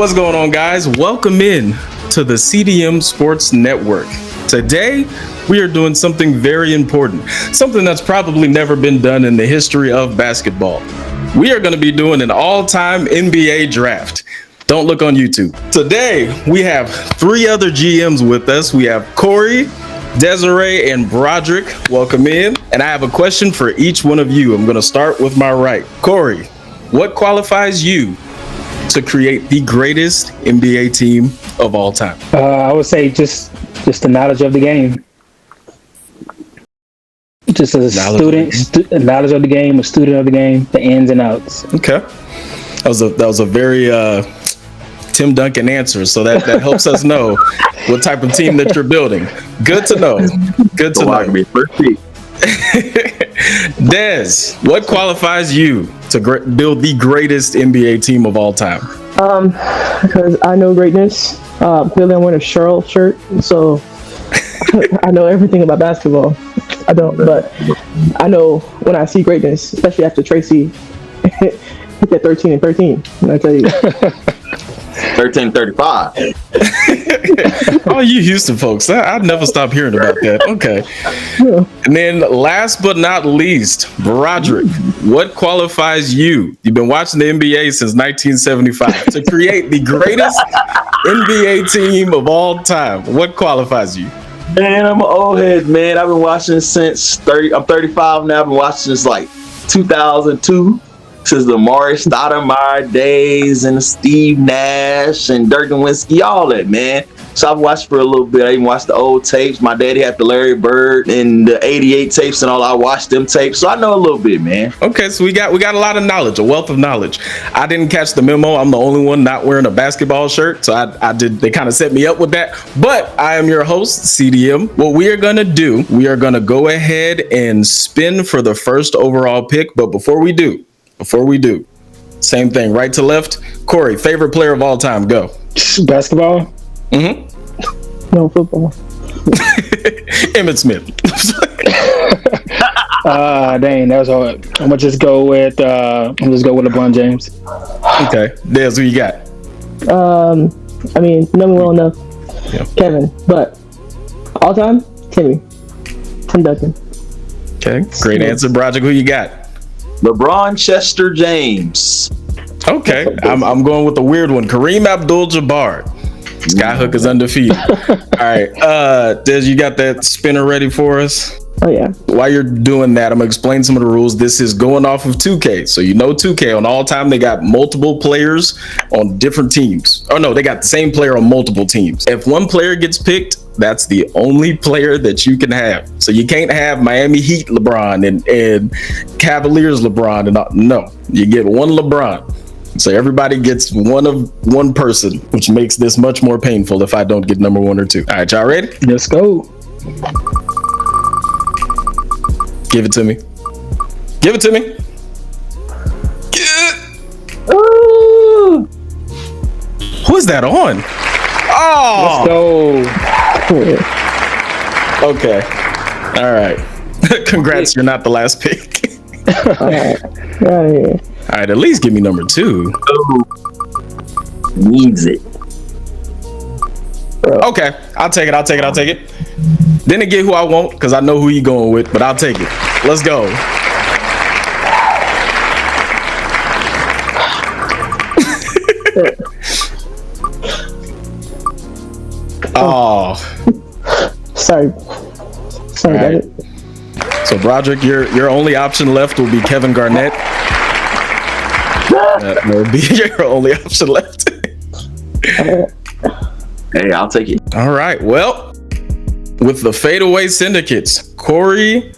What's going on, guys? Welcome in to the CDM Sports Network. Today, we are doing something very important, something that's probably never been done in the history of basketball. We are going to be doing an all-time NBA draft. Don't look on YouTube. Today, we have three other GMs with us. We have Corey, Desiree, and Broderick. Welcome in. And I have a question for each one of you. I'm going to start with my right. Corey, what qualifies you to create the greatest NBA team of all time? I would say just the knowledge of the game. Just as a knowledge of the game, a student of the game, the ins and outs. Okay, that was a very Tim Duncan answer, so that helps us know what type of team that you're building. Good to know. Good to know. Des, what qualifies you to build the greatest NBA team of all time? Because I know greatness. Clearly, I'm wearing a Cheryl shirt, so I know everything about basketball. I don't, but I know when I see greatness, especially after Tracy hit that 13 and 13. I tell you. 13-35. Oh, you Houston folks. I'd never stop hearing about that. Okay. Yeah. And then last but not least, Broderick, what qualifies you? You've been watching the NBA since 1975 to create the greatest NBA team of all time. What qualifies you? Man, I'm an old head, man. I've been watching since 30. I'm 35 now. I've been watching since like 2002. Since the Morris Stoudemire days and the Steve Nash and Dirk Nowitzki, all that, man. So I've watched for a little bit. I even watched the old tapes. My daddy had the Larry Bird and the 88 tapes and all. I watched them tapes. So I know a little bit, man. Okay, so we got a lot of knowledge, a wealth of knowledge. I didn't catch the memo. I'm the only one not wearing a basketball shirt. So I did, they kind of set me up with that. But I am your host, CDM. What we are going to do, we are going to go ahead and spin for the first overall pick. But before we do, same thing, right to left. Corey, favorite player of all time, go. Basketball? Mm-hmm. No, football. Emmitt Smith. Dang, that was hard. I'm gonna just go with LeBron James. Okay, Des, who you got? I mean, know me well enough. Yeah. Kevin, but all time, Tim Duncan. Okay, great answer, Broderick. Who you got? LeBron Chester James. Okay, I'm going with the weird one. Kareem Abdul-Jabbar. Skyhook is undefeated. All right, Des, you got that spinner ready for us? Oh yeah. While you're doing that, I'm gonna explain some of the rules. This is going off of 2K, so you know 2K on all time they got multiple players on different teams. Oh no, they got the same player on multiple teams. If one player gets picked, that's the only player that you can have. So you can't have Miami Heat LeBron and Cavaliers LeBron and no, you get one LeBron. So everybody gets one person, which makes this much more painful if I don't get number one or two. All right, y'all ready? Let's go. Give it to me. Give it to me. Ooh. Who's that on? Oh, Let's go. okay. All right. Congrats, you're not the last pick. All right. Yeah. All right, at least give me number two. Needs it. Okay, I'll take it. Didn't get who I want because I know who you going with, but I'll take it. Let's go. Oh. Sorry, Right. David. So Broderick, your only option left will be Kevin Garnett. That will be your only option left. Hey, I'll take it. All right. Well, with the fadeaway syndicates, Corey,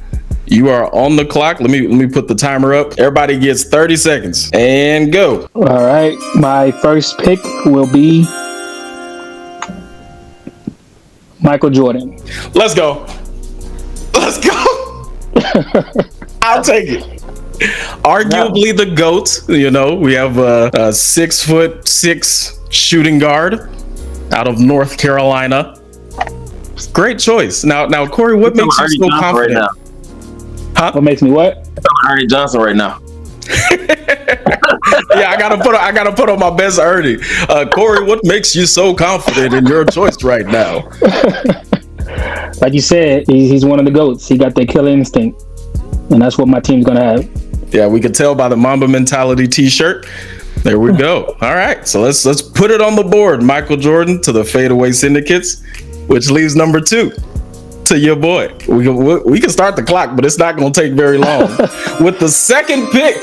you are on the clock. Let me put the timer up. Everybody gets 30 seconds and go. All right, my first pick will be Michael Jordan. Let's go. Let's go. I'll take it. Arguably the GOAT. You know, we have a 6'6" shooting guard out of North Carolina. Great choice. Now, Corey, what makes you so confident? Right now. Huh? What makes me what? Ernie Johnson right now. Yeah, I gotta put on my best Ernie. Corey, what makes you so confident in your choice right now? Like you said, he's one of the GOATs. He got that killer instinct, and that's what my team's gonna have. Yeah, we could tell by the Mamba Mentality T-shirt. There we go. All right, so let's put it on the board. Michael Jordan to the Fadeaway Syndicates, which leaves number 2 to your boy. We can start the clock, but it's not going to take very long. With the second pick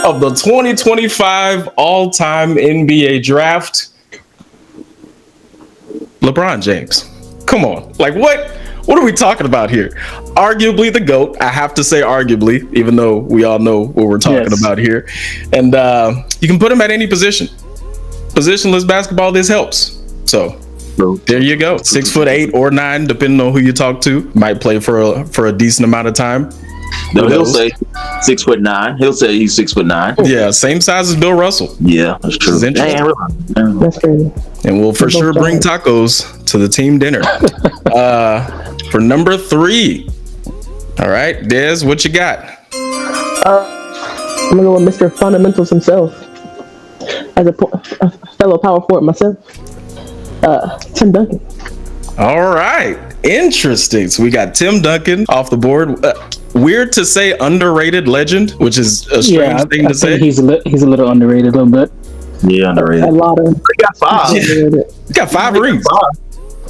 of the 2025 all-time NBA draft, LeBron James. Come on, like what? What are we talking about here? Arguably the GOAT. I have to say arguably, even though we all know what we're talking about here. And you can put him at any position. Positionless basketball, this helps. So there you go. 6'8" or 9, depending on who you talk to. Might play for a decent amount of time. No, he'll say 6'9". He'll say he's 6'9". Yeah, same size as Bill Russell. Yeah, that's true. That's crazy. And we'll for sure bring tacos to the team dinner. For number 3. All right, Dez, what you got? I'm gonna go with Mr. Fundamentals himself. As a fellow power forward myself, Tim Duncan. All right, interesting. So we got Tim Duncan off the board. Weird to say underrated legend, which is a strange thing to say. He's a little underrated, a little bit. Yeah, underrated. A lot of. He got 5. He got 5 rings.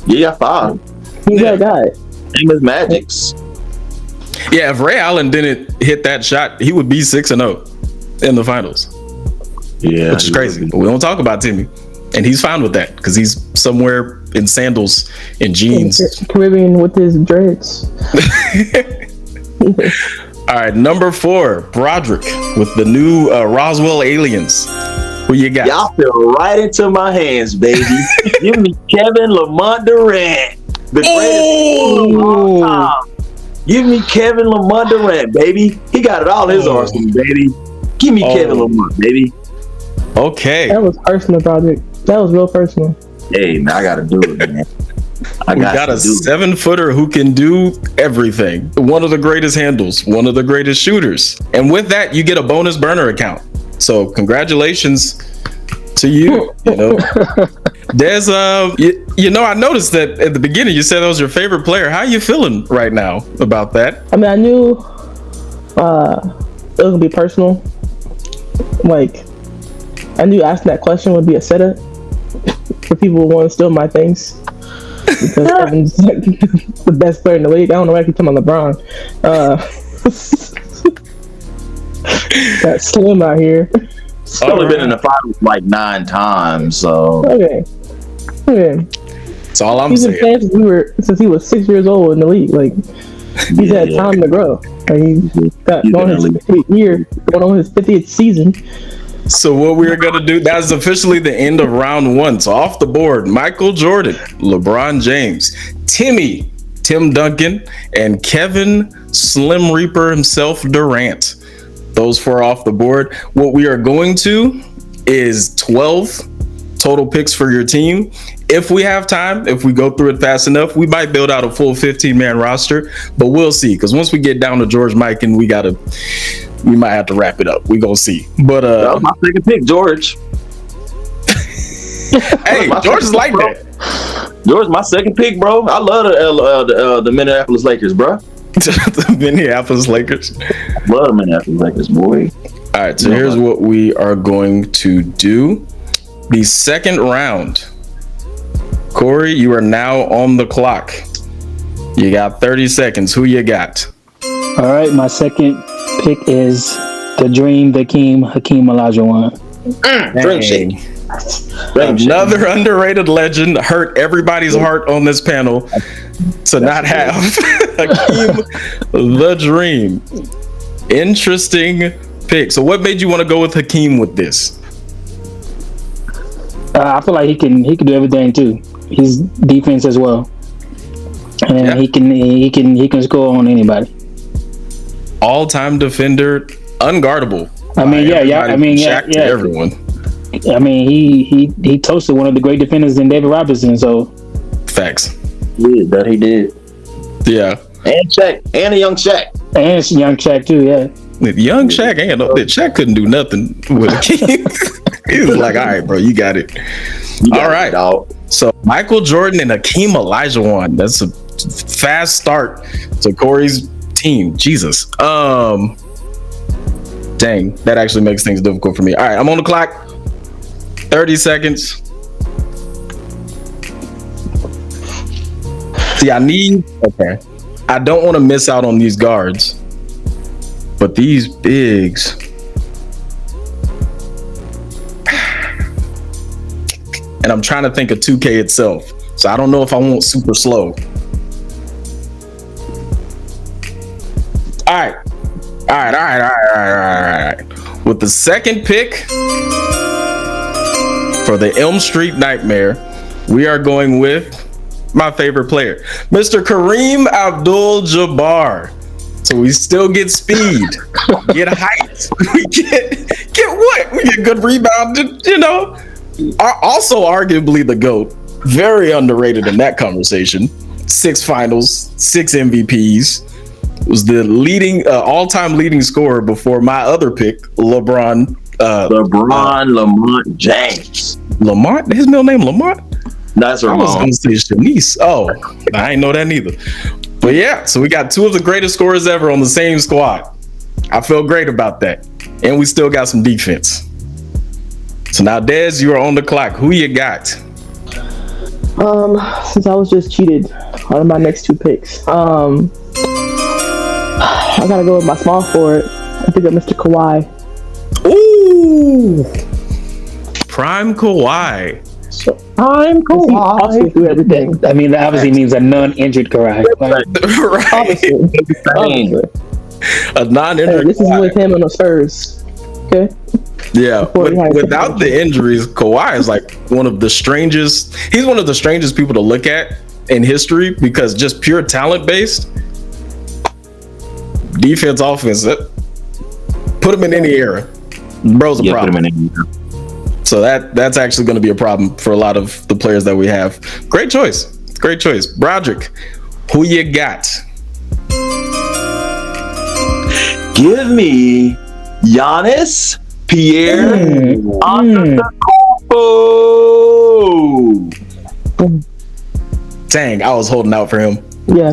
Yeah, he got 5. He's that guy. Name is Magic's. Yeah, if Ray Allen didn't hit that shot, he would be 6-0 in the finals. Yeah, which is crazy. But we don't talk about Timmy, and he's fine with that because he's somewhere in sandals and jeans, Caribbean with his dreads. All right, number 4, Broderick with the new Roswell Aliens. Who you got? Y'all fell right into my hands, baby. Give me Kevin Lamont Durant, the greatest of all time. Give me Kevin Lamont Durant, baby. He got it all in his arsenal, baby. Give me Kevin Lamont, baby. Okay. That was personal, Broderick. That was real personal. Hey, man, I gotta do it, man. We got a 7-footer who can do everything. One of the greatest handles, one of the greatest shooters. And with that, you get a bonus burner account. So congratulations to you. You know, there's I noticed that at the beginning you said that was your favorite player. How are you feeling right now about that? I mean, I knew it was gonna be personal. Like, I knew asking that question would be a setup for people who want to steal my things. Because Kevin's the best player in the league. I don't know why I keep talking about LeBron. Got Slim out here. He's only been in the finals like 9 times, so. Okay. That's all I'm He's saying. been playing since he was 6 years old in the league. Like, he's had time to grow. Like, he's going on his 50th year, going on his 50th season. So what we're gonna do, that's officially the end of round 1. So off the board, Michael Jordan, LeBron James, Tim Duncan, and Kevin Slim Reaper himself, Durant. Those 4 off the board. What we are going to is 12 total picks for your team. If we have time, if we go through it fast enough, we might build out a full 15-man roster, but we'll see. Because once we get down to George Mike, and we might have to wrap it up. We gonna see. But that was my second pick, George. Hey, George is like that. George, my second pick, bro. I love the Minneapolis Lakers, bro. The Minneapolis Lakers. Love the Minneapolis Lakers, boy. All right, so here's what we are going to do. The second round. Corey, you are now on the clock. You got 30 seconds. Who you got? All right, my second pick is the Dream, Hakeem Olajuwon. Dream shake. Another underrated legend. Hurt everybody's heart on this panel to not have Hakeem the Dream. Interesting pick. So what made you want to go with Hakeem with this? I feel like he can do everything too. He's defense as well, and he can score on anybody. All-time defender, unguardable. I mean, Shaq to everyone. I mean, he toasted one of the great defenders in David Robinson. So facts. Yeah, that he did. Yeah, and Shaq, and a young Shaq, and young Shaq too. Yeah, young Shaq. Shaq couldn't do nothing with Hakeem. He was like, all right, bro, you got it. You got All it, right. dog. So Michael Jordan and Hakeem Olajuwon. That's a fast start to Corey's team. Jesus. Dang, that actually makes things difficult for me. All right, I'm on the clock. 30 seconds. See, I don't want to miss out on these guards, but these bigs. And I'm trying to think of 2K itself. So I don't know if I want super slow. All right. With the second pick for the Elm Street Nightmare, we are going with my favorite player, Mr. Kareem Abdul-Jabbar. So we still get speed, get height, we get what? We get good rebound, you know. Also arguably the GOAT, very underrated in that conversation. 6 finals, 6 MVPs, was the leading all-time leading scorer before my other pick, LeBron Lamont James. Lamont, his middle name Lamont? That's I was Ramon. gonna say Shanice. Oh, I ain't know that neither. But yeah, so we got 2 of the greatest scorers ever on the same squad. I feel great about that. And we still got some defense. So now, Dez, you are on the clock. Who you got? Since I was just cheated on my next 2 picks, I gotta go with my small forward. I think of Mr. Kawhi. Ooh, Prime Kawhi. I'm Kawhi. Also do everything. I mean, that obviously means a non-injured Kawhi. Right. Obviously. A non-injured This is Kawhi. with him on the Spurs. Okay. Yeah, Before he had without the injuries, Kawhi is like one of the strangest. He's one of the strangest people to look at in history because just pure talent based, defense, offense. Put him in any era, bro's a problem. So that's actually going to be a problem for a lot of the players that we have. Great choice, Broderick. Who you got? Give me Giannis Pierre Antetokounmpo. Dang, I was holding out for him. Yeah.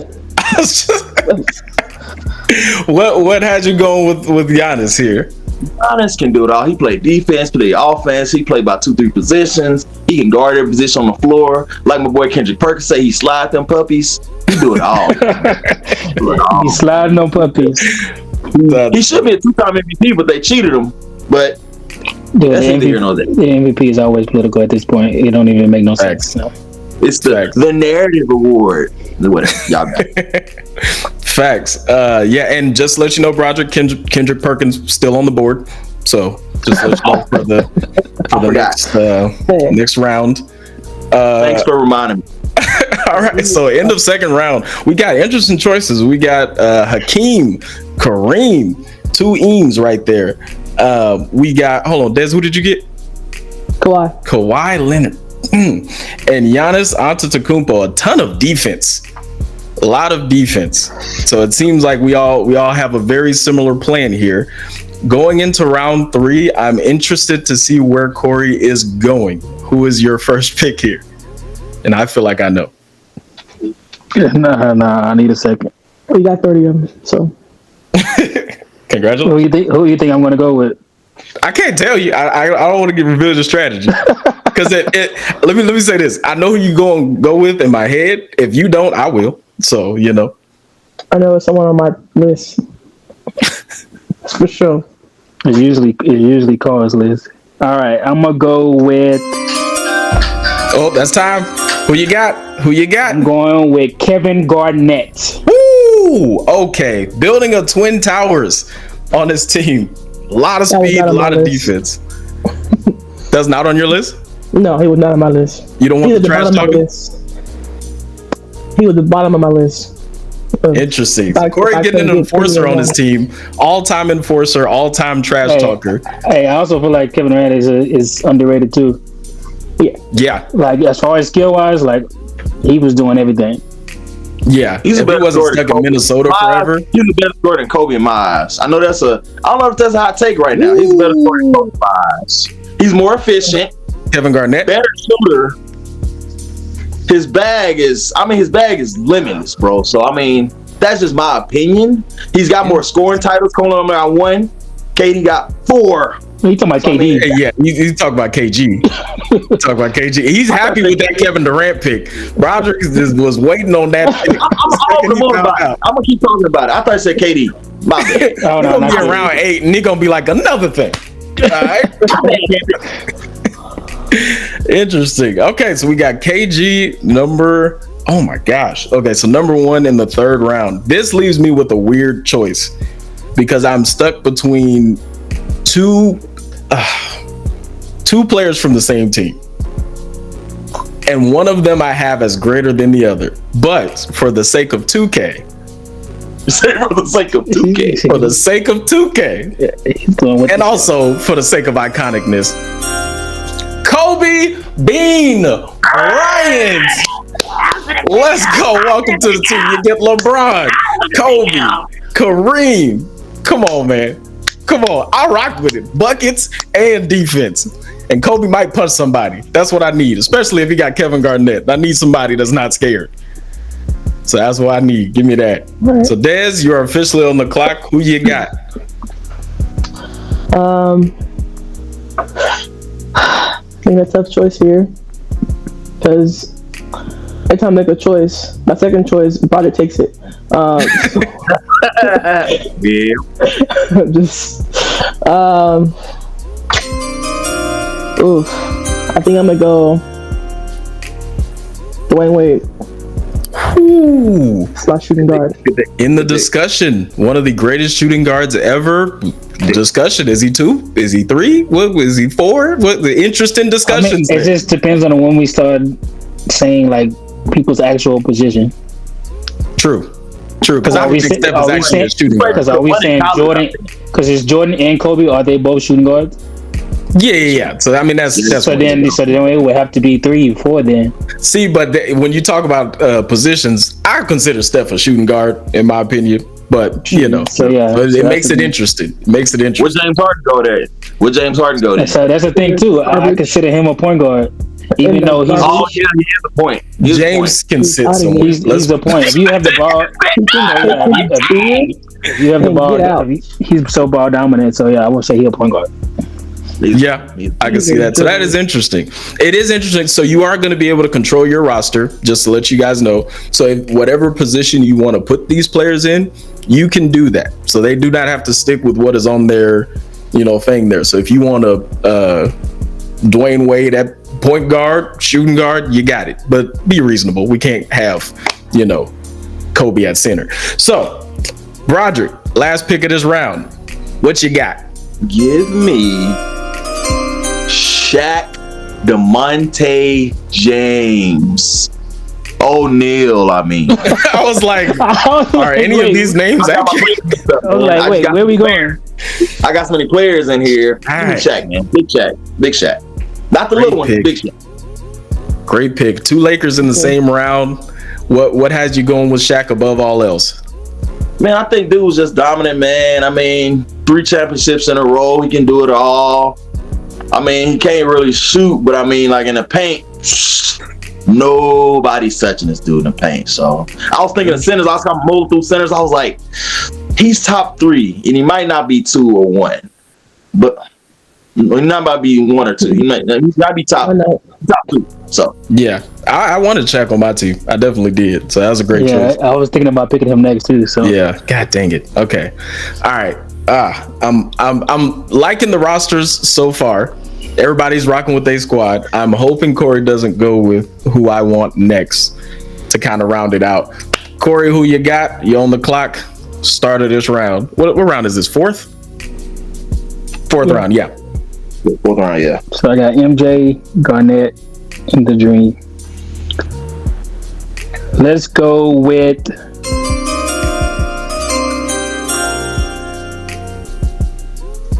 What had you going with Giannis here? Giannis can do it all. He played defense, play offense. He played about 2-3 positions. He can guard every position on the floor. Like my boy Kendrick Perkins say, he slide them puppies. He do it all. He's sliding on puppies. He should be a 2-time MVP, but they cheated him. But Dude, that's the, neither here nor there. the MVP is always political at this point. It don't even make no sense. No. It's the narrative award. Whatever. Y'all got it. Facts. Yeah, and just to let you know, Broderick, Kendrick Perkins still on the board. So just let you know for the next round. Thanks for reminding me. All right, so end of second round, we got interesting choices. We got Hakeem, Kareem, 2 Eames right there. We got, hold on, Des, who did you get? Kawhi Leonard. And Giannis Antetokounmpo. A ton of defense. A lot of defense. So it seems like we all have a very similar plan here. Going into round 3, I'm interested to see where Corey is going. Who is your first pick here? And I feel like I know. Nah, I need a second. We got 30 of them, so. Congratulations. Who you think I'm going to go with? I can't tell you. I don't want to reveal the strategy. Because let me say this. I know who you going to go with in my head. If you don't, I will. So, you know. I know it's someone on my list. For sure. It usually calls Liz. All right, I'm going to go with... Oh, that's time. Who you got? I'm going with Kevin Garnett. Woo! Okay. Building a Twin Towers on his team. A lot of speed, a lot of defense. That's not on your list? No, he was not on my list. You don't want the trash talking? He was the bottom of my list. Interesting. So Corey getting an enforcer on his team. All-time enforcer, all-time trash talker. Hey, I also feel like Kevin Durant is underrated too. Yeah. Like as far as skill-wise, like he was doing everything. Yeah. If he wasn't stuck in Minnesota forever. He's a better scorer than Kobe in my eyes. I know I don't know if that's a hot take right now. He's a better scorer than Kobe in my eyes. He's more efficient, Kevin Garnett. better shooter. His bag is limitless, bro. So I mean, that's just my opinion. He's got more scoring titles. Conlon got 1. KD got 4. You talking about KD? Yeah, you talk about KG. Talk about KG. He's happy with that Kevin Durant pick. Broderick was waiting on that pick. I'm gonna keep talking about it. I thought I said KD. My bad. Oh, He's no, gonna not be around 8, and he's gonna be like another thing. All right. Interesting. Okay, so we got KG number. Oh my gosh. Okay, so number 1 in the 3rd round. This leaves me with a weird choice because I'm stuck between two players from the same team, and one of them I have as greater than the other. But for the sake of 2K, For the sake of 2K. for the sake of 2K, He's going with and also for the sake of iconicness, Kobe Bean Bryant. Let's go. Welcome to the team. You get LeBron, Kobe, Kareem. Come on, man. Come on. I rock with it. Buckets and defense. And Kobe might punch somebody. That's what I need, especially if he got Kevin Garnett. I need somebody that's not scared. So that's what I need. Give me that. Right. So Dez, you're officially on the clock. Who you got? I think a tough choice here because every time I make a choice, my second choice, Broderick takes it. Yeah. Just, oof. I think I'm gonna go Dwayne Wade, Ooh. slot shooting guard. In the discussion, one of the greatest shooting guards ever. Discussion: is he 2? Is he 3? What is he 4? What the interesting discussions? it just depends on when we start saying like people's actual position. True. Because I Are we would think say- Steph is are we actually a saying- shooting guard. Because are we saying Jordan? Because it's Jordan and Kobe. Are they both shooting guards? Yeah. So I mean, that's So what then it would have to be 3, 4 then. see. But when you talk about positions, I consider Steph a shooting guard in my opinion. But you know, So, yeah. but So it that's makes the it thing. interesting. Makes it Would interesting. James Harden go there? Would James Harden go there? So that's the thing too. I consider him a point guard, even though he's Oh yeah, he has a point. He has a James can sit He's somewhere. he's the point. If you have the ball, if you have the ball, Get out. he's so ball dominant. So yeah, I would say he's a point guard. Yeah, I can see that. So that is interesting. It is interesting. So you are going to be able to control your roster, just to let you guys know. So if whatever position you want to put these players in, you can do that. So they do not have to stick with what is on their, thing there. So if you want to Dwayne Wade at point guard, shooting guard, you got it. But be reasonable. We can't have, Kobe at center. So Broderick, last pick of this round. What you got? Give me Shaq DeMonte James O'Neal. I mean, I was like, are any of these names I got my accurate? players stuff, I was man. like, I wait, got where we some going? I got so many players in here. Give me Alright. Shaq, man. Big Shaq. Not the Great little one, pick. big Shaq. Great pick. 2 Lakers in the same round. What has you going with Shaq above all else? Man, I think dude was just dominant, man. I mean, 3 championships in a row. He can do it all. I mean, he can't really shoot, but I mean, like in the paint, nobody's touching this dude in the paint. So I was thinking of centers. I was kind of moving through centers. I was like, he's top 3, and he might not be 2 or 1, but he not about to be 1 or 2. He might be top 2. So Yeah, I wanted Shaq on my team. I definitely did. So that was a great Yeah, choice. I was thinking about picking him next too. So Yeah. God dang it. Okay. All right. I'm liking the rosters so far. Everybody's rocking with their squad. I'm hoping Corey doesn't go with who I want next to kind of round it out. Corey, who you got? You on the clock? Start of this round. What round is this? Fourth round. Yeah. 4th round, yeah. So I got MJ, Garnett, and the Dream. Let's go with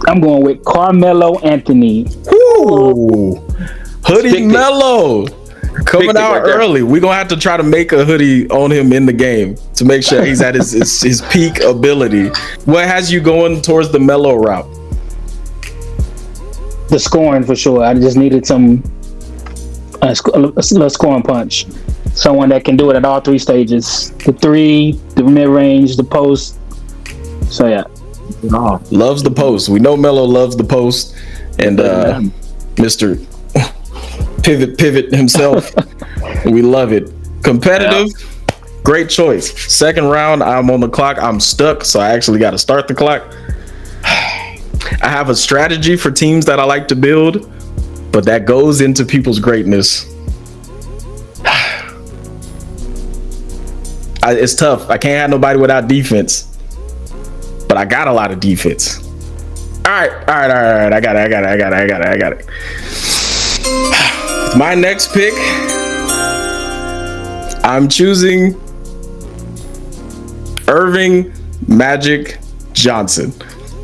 I'm going with Carmelo Anthony. Ooh. Hoodie Big pick. Mello coming Big pick out right there. early. We're gonna have to try to make a hoodie on him in the game to make sure he's at his peak ability. What has you going towards the Mello route? the scoring for sure. I just needed some a little scoring punch. Someone that can do it at all three stages: the three, the mid range, the post. So yeah, Loves the post. We know Melo loves the post, and Mr. Pivot himself. We love it. Competitive. Great choice. Second round, I'm on the clock. I'm stuck, so I actually got to start the clock. I have a strategy for teams that I like to build, but that goes into people's greatness. It's tough. I can't have nobody without defense, but I got a lot of defense. All right. I got it. My next pick, I'm choosing Irving Magic Johnson.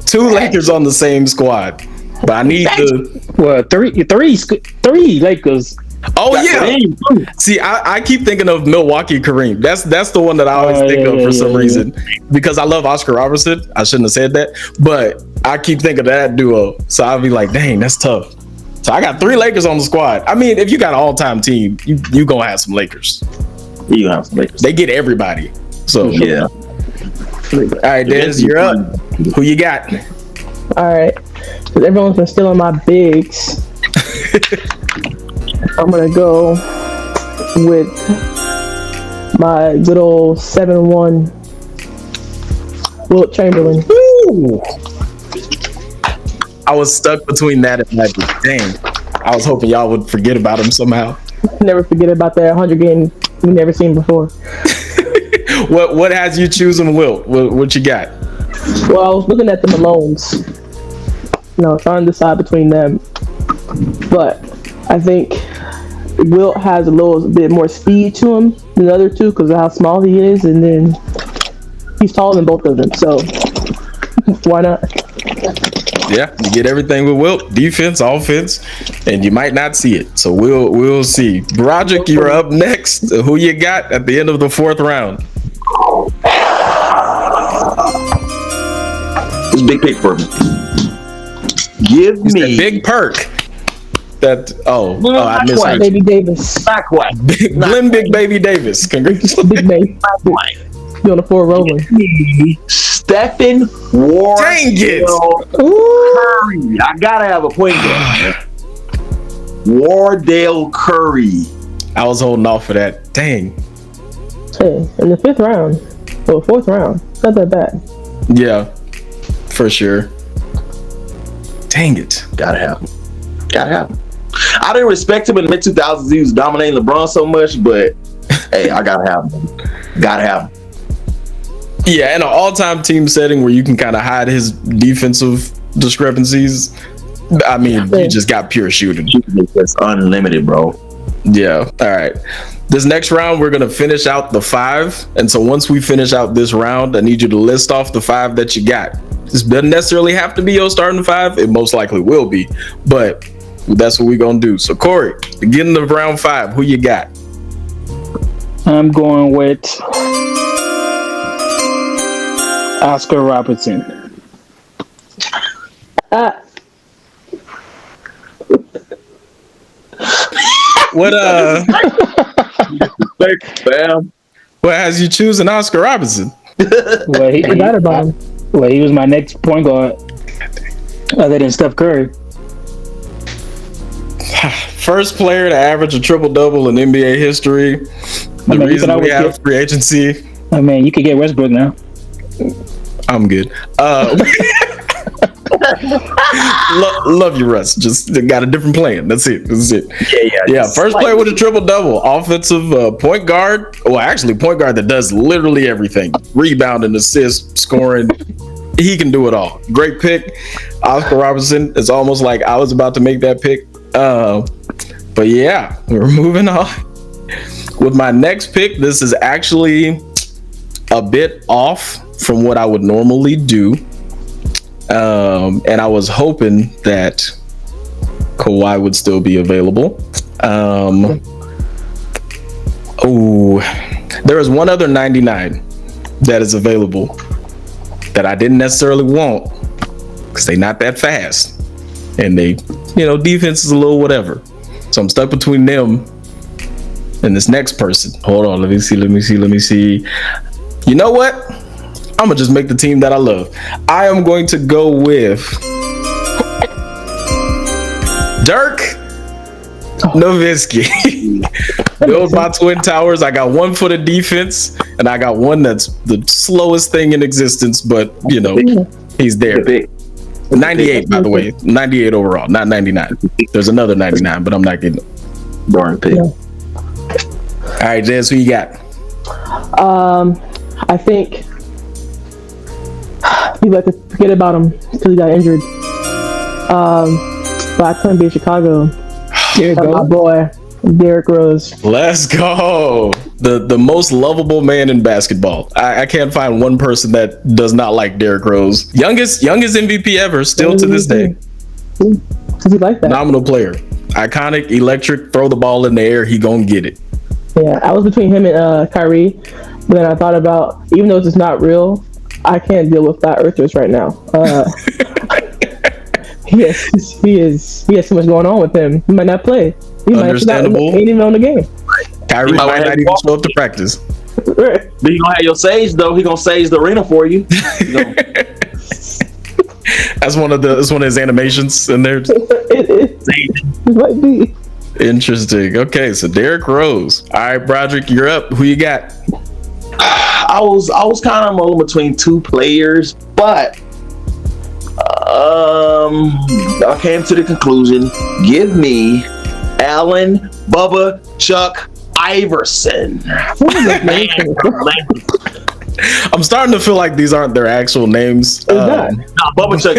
2 Lakers on the same squad, but I need three Lakers. Oh yeah. See, I keep thinking of Milwaukee Kareem. That's the one that I always think of for some reason, because I love Oscar Robertson. I shouldn't have said that, but I keep thinking of that duo. So I'll be like, dang, that's tough. So I got 3 Lakers on the squad. I mean, if you got an all-time team, you gonna have some Lakers. You have some Lakers. They get everybody. So Yeah. All right, Dez, you're up. Who you got? All right, because everyone's been stealing my bigs. I'm gonna go with my good old 7-1 Wilt Chamberlain. Ooh. I was stuck between that and Magic. Dang. I was hoping y'all would forget about him somehow. Never forget about that 100 game we never seen before. What has you choosing Wilt? What you got? Well, I was looking at the Malones, trying to decide between them, but I think Wilt has a little bit more speed to him than the other two because of how small he is, and then he's taller than both of them, so why not? Yeah, you get everything with Wilt, defense, offense, and you might not see it. So we'll see. Broderick, you're up next. Who you got at the end of the 4th round? It's a big pick for me. Give me Big Perk. I missed it. Baby Davis. Not quite. Glenn Big Baby Davis. Congratulations. Big Baby. Be on the floor rolling. Stephen Wardale Curry. I gotta have a point guard. Wardale Curry. I was holding off for that. Dang. Hey, in the 5th round, or 4th round, not that bad. Yeah, for sure. Dang it. Gotta have him. I didn't respect him in the mid-2000s. He was dominating LeBron so much, but hey, I gotta have him. Yeah, in an all-time team setting where you can kind of hide his defensive discrepancies, I mean, you just got pure shooting. It's unlimited, bro. Yeah. All right. This next round, we're going to finish out the 5. And so once we finish out this round, I need you to list off the 5 that you got. This doesn't necessarily have to be your starting 5. It most likely will be, but that's what we're going to do. So Corey, beginning of round 5, who you got? I'm going with Oscar Robertson. What Bam. what has you choosing Oscar Robertson? Well, he was my next point guard, other than Steph Curry. First player to average a triple-double in NBA history. The reason we have free agency. I mean, you could get Westbrook now. I'm good. Love you, Russ. Just got a different plan. That's it. Yeah. First player with a triple-double. Offensive point guard. Well, actually, point guard that does literally everything. Rebounding, assist, scoring. He can do it all. Great pick. Oscar Robertson. It's almost like I was about to make that pick. But yeah, we're moving on. With my next pick, this is actually a bit off from what I would normally do. And I was hoping that Kawhi would still be available. There is one other 99 that is available that I didn't necessarily want because they're not that fast and they defense is a little whatever. So I'm stuck between them and this next person. Hold on, let me see. You know what? I'm gonna just make the team that I love. I am going to go with Dirk Nowitzki. Build my twin towers. I got one for the defense, and I got one that's the slowest thing in existence, but he's there. 98, by the way. 98 overall, not 99. There's another 99, but I'm not getting it. Darn pick. Yeah. All right, Jez, who you got? I think people have to forget about him because he got injured. But I couldn't be in Chicago. There you My go. boy, Derrick Rose. Let's go. The most lovable man in basketball. I can't find one person that does not like Derrick Rose. Youngest MVP ever, still to this day. Does he like that? Phenomenal player. Iconic, electric, throw the ball in the air, he gonna get it. Yeah, I was between him and Kyrie, but then I thought about, even though it's not real, I can't deal with flat earthers right now. He has too much going on with him. He might not play. He Understandable. Ain't even on the game. Kyrie He might might not have even show up to practice. Right. But you gonna have your Sage though. He gonna sage the arena for you. That's one of his animations in there. It might be. Interesting. Okay, so Derrick Rose. All right, Broderick, you're up. Who you got? I was kind of mulling between two players, but I came to the conclusion: give me Allen Bubba Chuck Iverson. I'm starting to feel like these aren't their actual names. Nah, Bubba Chuck.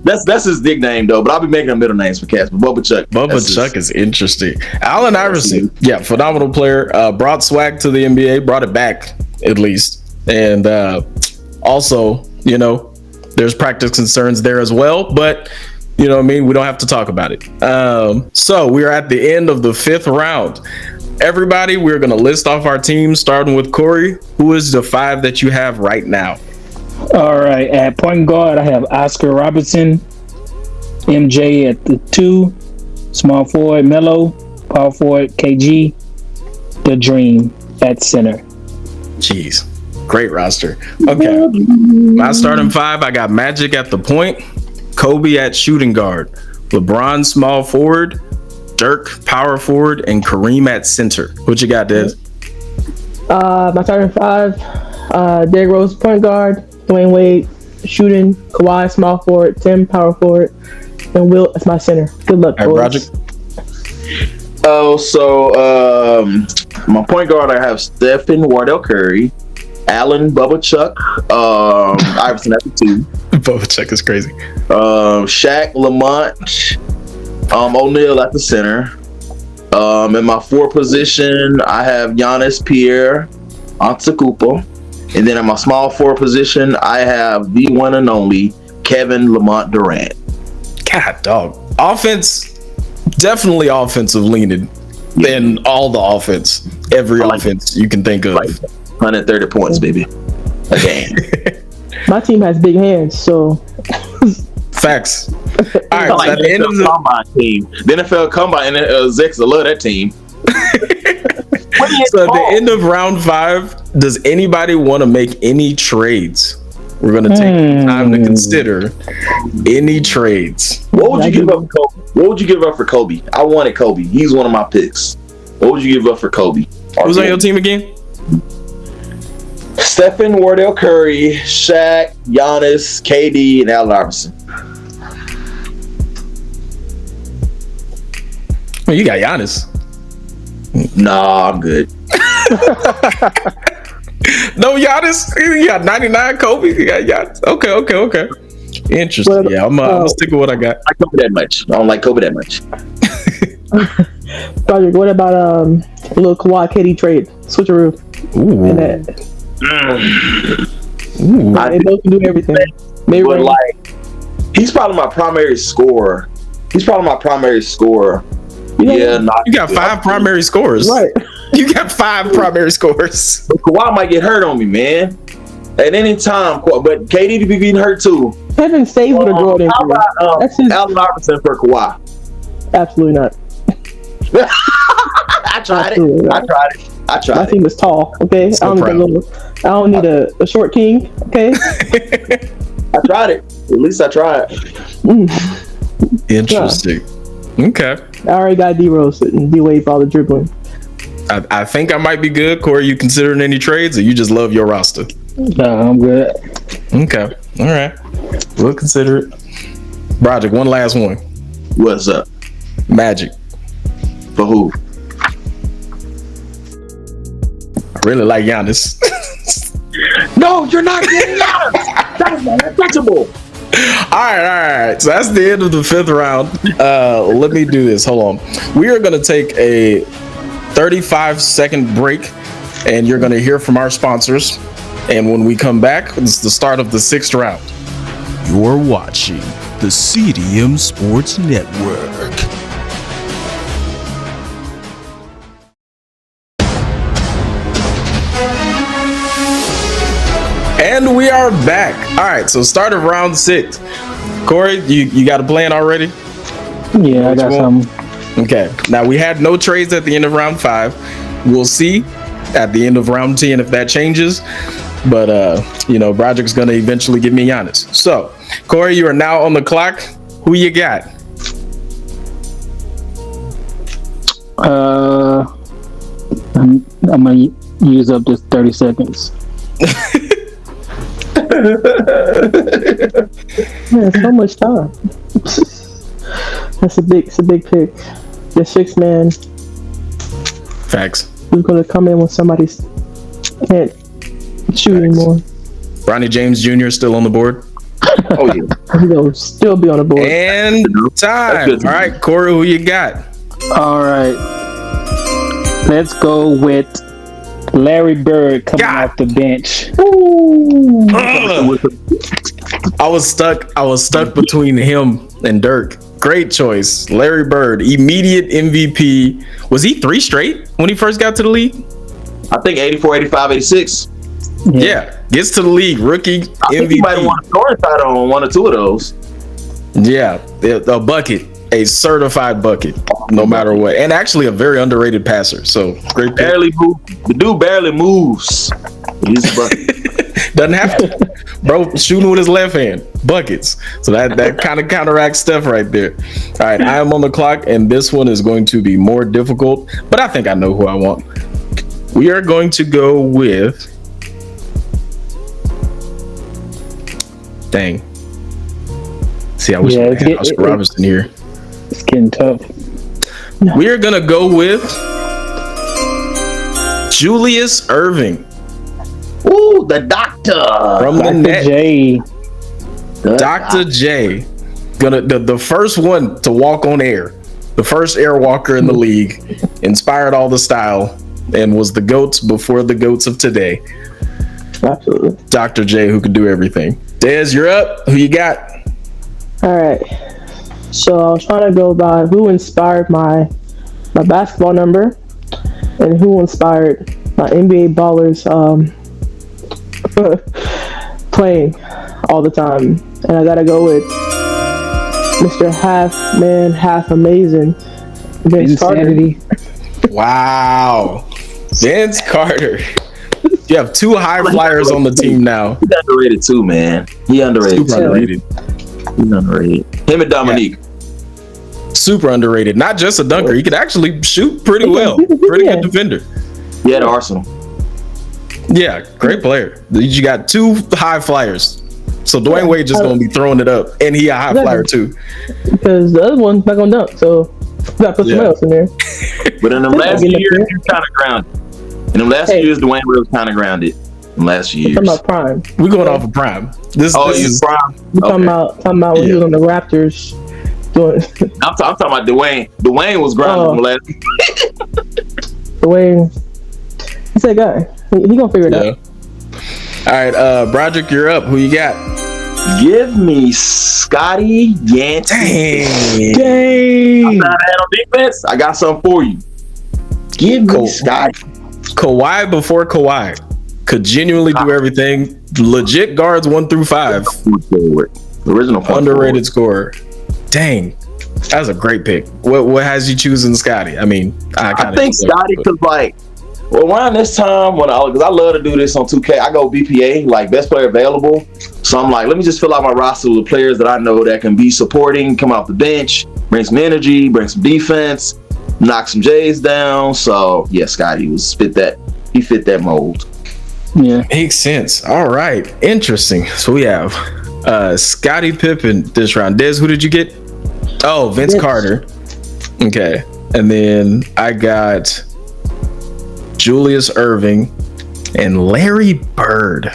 That's his nickname though. But I'll be making a middle names for cats. But Bubba Chuck. Bubba Chuck is interesting. Allen Iverson, yeah, phenomenal player. Brought swag to the NBA, brought it back at least, and also, there's practice concerns there as well. But we don't have to talk about it. So we are at the end of the 5th round. Everybody, we're gonna list off our teams, starting with Corey. Who is the 5 that you have right now? All right, at point guard, I have Oscar Robertson, MJ at the 2, small forward Melo, power forward KG, The Dream at center. Jeez, great roster. Okay, my starting 5, I got Magic at the point, Kobe at shooting guard, LeBron small forward, Dirk power forward, and Kareem at center. What you got, Des? My starting 5, Derrick Rose point guard, Dwayne Wade shooting, Kawhi small forward, Tim power forward, and Will as my center. Good luck, All right, boys. Broderick. Oh, so my point guard, I have Stephen Wardell Curry, Allen Bubba Chuck, Iverson at the 2, Bubba Chuck is crazy. Shaq Lamont, O'Neal at the center. In my 4 position, I have Giannis Pierre Antetokounmpo. And then in my small 4 position, I have the one and only Kevin Lamont Durant. God, dog. Offense, definitely offensive leaning in all the offense. Every offense you can think of. 130 points, baby. Again. My team has big hands, so Facts. All right, Like so at the end of the Combine team. The NFL Combine, and Zex, I love that team. So at the end of round 5, does anybody want to make any trades? We're going to take time to consider any trades. What would you give up for Kobe? What would you give up for Kobe? I wanted Kobe. He's one of my picks. What would you give up for Kobe? Who's on your team again? Stephen Wardell Curry, Shaq, Giannis, KD, and Allen Iverson. Well, you got Giannis. Nah, I'm good. No Giannis? You got 99 Kobe? You got Giannis? Okay. Interesting. Yeah, I'm gonna stick with what I got. I like Kobe that much. I don't like Kobe that much. Broderick, what about a little Kawhi KD trade? Switcheroo. Ooh. And that they both can do everything. Maybe But like, he's probably my primary scorer. Yeah, You got 5 primary scorers. Right. You got 5 primary scorers. Kawhi might get hurt on me, man. At any time, but KD to be getting hurt too. Kevin stays with a broad How injury. about That's his. Allen Iverson for Kawhi? Absolutely not. I tried Absolutely it. not. I My tried it. team is tall. Okay, So I don't need a short king. Okay. I tried it. At least I tried. Interesting. Okay. I already got D-Rose and D-Wade for all the dribbling. I think I might be good. Corey, you considering any trades, or you just love your roster? No, I'm good. Okay. All right. We'll consider it. Broderick, one last one. What's up? Magic. For who? I really like Giannis. No, you're not getting out. That's not untouchable. All right. So that's the end of the fifth round. Let me do this. Hold on. We are going to take a 35-second break, and you're going to hear from our sponsors. And when we come back, it's the start of the sixth round. You're watching the CDM Sports Network. And we are back. All right. So start of round 6. Corey, you got a plan already? Yeah, I got Which one? some. Okay. Now we had no trades at the end of round 5. We'll see at the end of round 10 if that changes. But Broderick's gonna eventually give me Giannis. So, Corey, you are now on the clock. Who you got? I'm gonna use up this 30 seconds. Yeah, so much time. That's a big pick. The 6th man Facts. who's gonna come in when somebody can't shoot anymore. Bronny James Jr. still on the board. Oh yeah. He's gonna still be on the board. And time. good. All right, Corey, who you got? All right, let's go with Larry Bird coming God. off the bench. Ugh. I was stuck between him and Dirk. Great choice. Larry Bird, immediate MVP. Was he 3 straight when he first got to the league? I think 84, 85, 86. Yeah. Gets to the league, rookie I think he might have MVP. won a scoring title on one or two of those. Yeah, a bucket, a certified bucket, no matter what. And actually a very underrated passer. So great pick. Barely move. The dude barely moves. He's a bucket. Doesn't have to. Bro, shooting with his left hand. Buckets. So that kind of counteracts stuff right there. All right, I am on the clock, and this one is going to be more difficult, but I think I know who I want. We are going to go with... Dang. See, I wish Yeah, I had Oscar Robertson here. It's getting tough. We are going to go with Julius Erving Ooh, the doctor. from the Dr. net. J. Dr. J, the first one to walk on air, the first air walker in the league, inspired all the style, and was the GOATs before the GOATs of today. Absolutely. Dr. J, who could do everything. Dez, you're up. Who you got? All right. So I was trying to go by who inspired my basketball number and who inspired my NBA ballers playing all the time. And I gotta go with Mr. Half Man, Half Amazing, Vince Carter. Insanity. Wow. Vince Carter. You have 2 high flyers on the team now. He's underrated too, man. He underrated. Super underrated. He's underrated. Him and Dominique. Super underrated. Not just a dunker. He could actually shoot pretty well. Pretty good defender. Yeah, the Arsenal. Yeah, great player. You got 2 high flyers. So Dwayne Wade just gonna be throwing it up, and he a high flyer too. Because the other one's not gonna dunk, so you gotta put someone else in there. But in the last Get few up years, there. he was kind of grounded. In the last few years, Dwayne Wade was kind of grounded. In the last few years. Talking about prime. We going off of prime. This He's is prime. We talking Okay. about when he was on the Raptors doing I'm talking about Dwayne. Dwayne was grounded in the last. the way he's that guy. He gonna figure it yeah. out. All right, Broderick, you're up. Who you got? Give me Scotty Yancey. Dang. Dang. I'm not bad on defense. I got something for you. Give me Cool. Scotty. Kawhi before Kawhi could genuinely do everything. Legit guards 1 through 5. Point forward. The original point Underrated scorer. Dang. That's a great pick. What has you choosing Scotty? I mean, I think Scotty because around this time because I love to do this on 2K, I go BPA like best player available. So I'm like, let me just fill out my roster with players that I know that can be supporting, come off the bench, bring some energy, bring some defense, knock some J's down. So yeah, Scotty fit that mold. Yeah. Makes sense. All right, interesting. So we have Scottie Pippen this round. Des, who did you get? Oh, Vince Carter. Okay, and then I got Julius Erving and Larry Bird.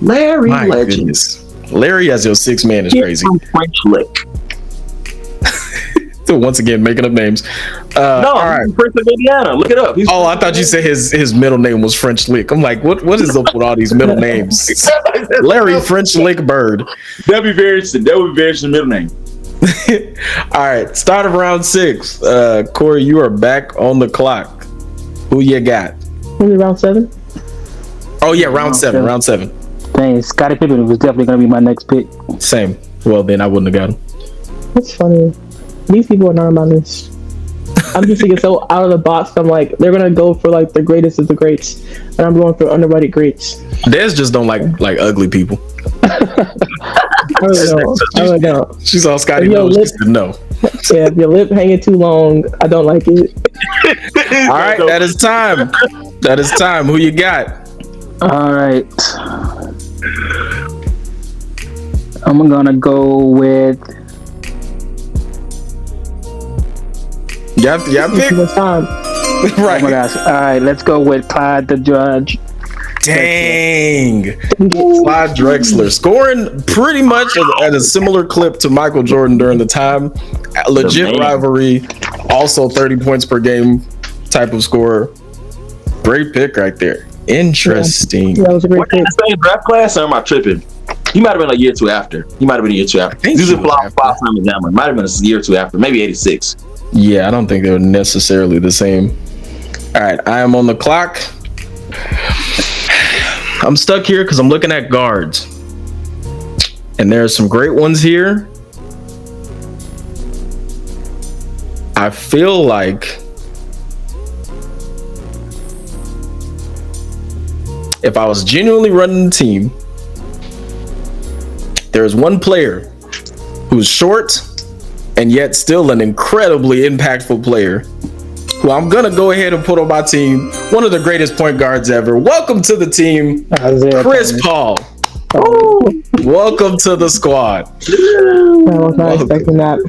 Larry My Legend. goodness. Larry as your sixth man is crazy. French Lick. So once again, making up names. No, all right. he's Prince of Indiana. Look it up. I thought you said his middle name was French Lick. I'm like, what is up with all these middle names? Larry French Lick Bird. That'd be very interesting. That would be very interesting middle name. All right, start of round 6. Corey, you are back on the clock. Who you got? Was it round 7? Oh yeah, round 7. Round 7. Dang, Scottie Pippen was definitely gonna be my next pick. Same. Well, then I wouldn't have got him. That's funny. These people are not on my list. I'm just thinking so out of the box. I'm like, they're gonna go for like the greatest of the greats, and I'm going for underrated greats. Des just don't like ugly people. I really don't. She saw Scotty knows. She said no. Yeah, if your lip hanging too long, I don't like it. All right, that is time. That is time. Who you got? All right. I'm gonna go with. Yeah, pick. Too much time. Oh my Right. gosh! All right, let's go with Clyde the Judge. Dang. Clyde Drexler scoring pretty much at a similar clip to Michael Jordan during the time. Legit rivalry. Also 30 points per game type of scorer. Great pick right there. Interesting. Yeah, that was a great Were they in pick. the same draft class, or am I tripping? He might have been a year or two after. think These he are was after. five-time examiner. Might have been a year or two after, maybe 86. Yeah, I don't think they're necessarily the same. All right, I am on the clock. I'm stuck here because I'm looking at guards. And there are some great ones here. I feel like if I was genuinely running the team, there's one player who's short and yet still an incredibly impactful player who I'm gonna go ahead and put on my team. One of the greatest point guards ever. Welcome to the team, Isaiah Chris Thomas. Paul. Welcome to the squad. I was not expecting that.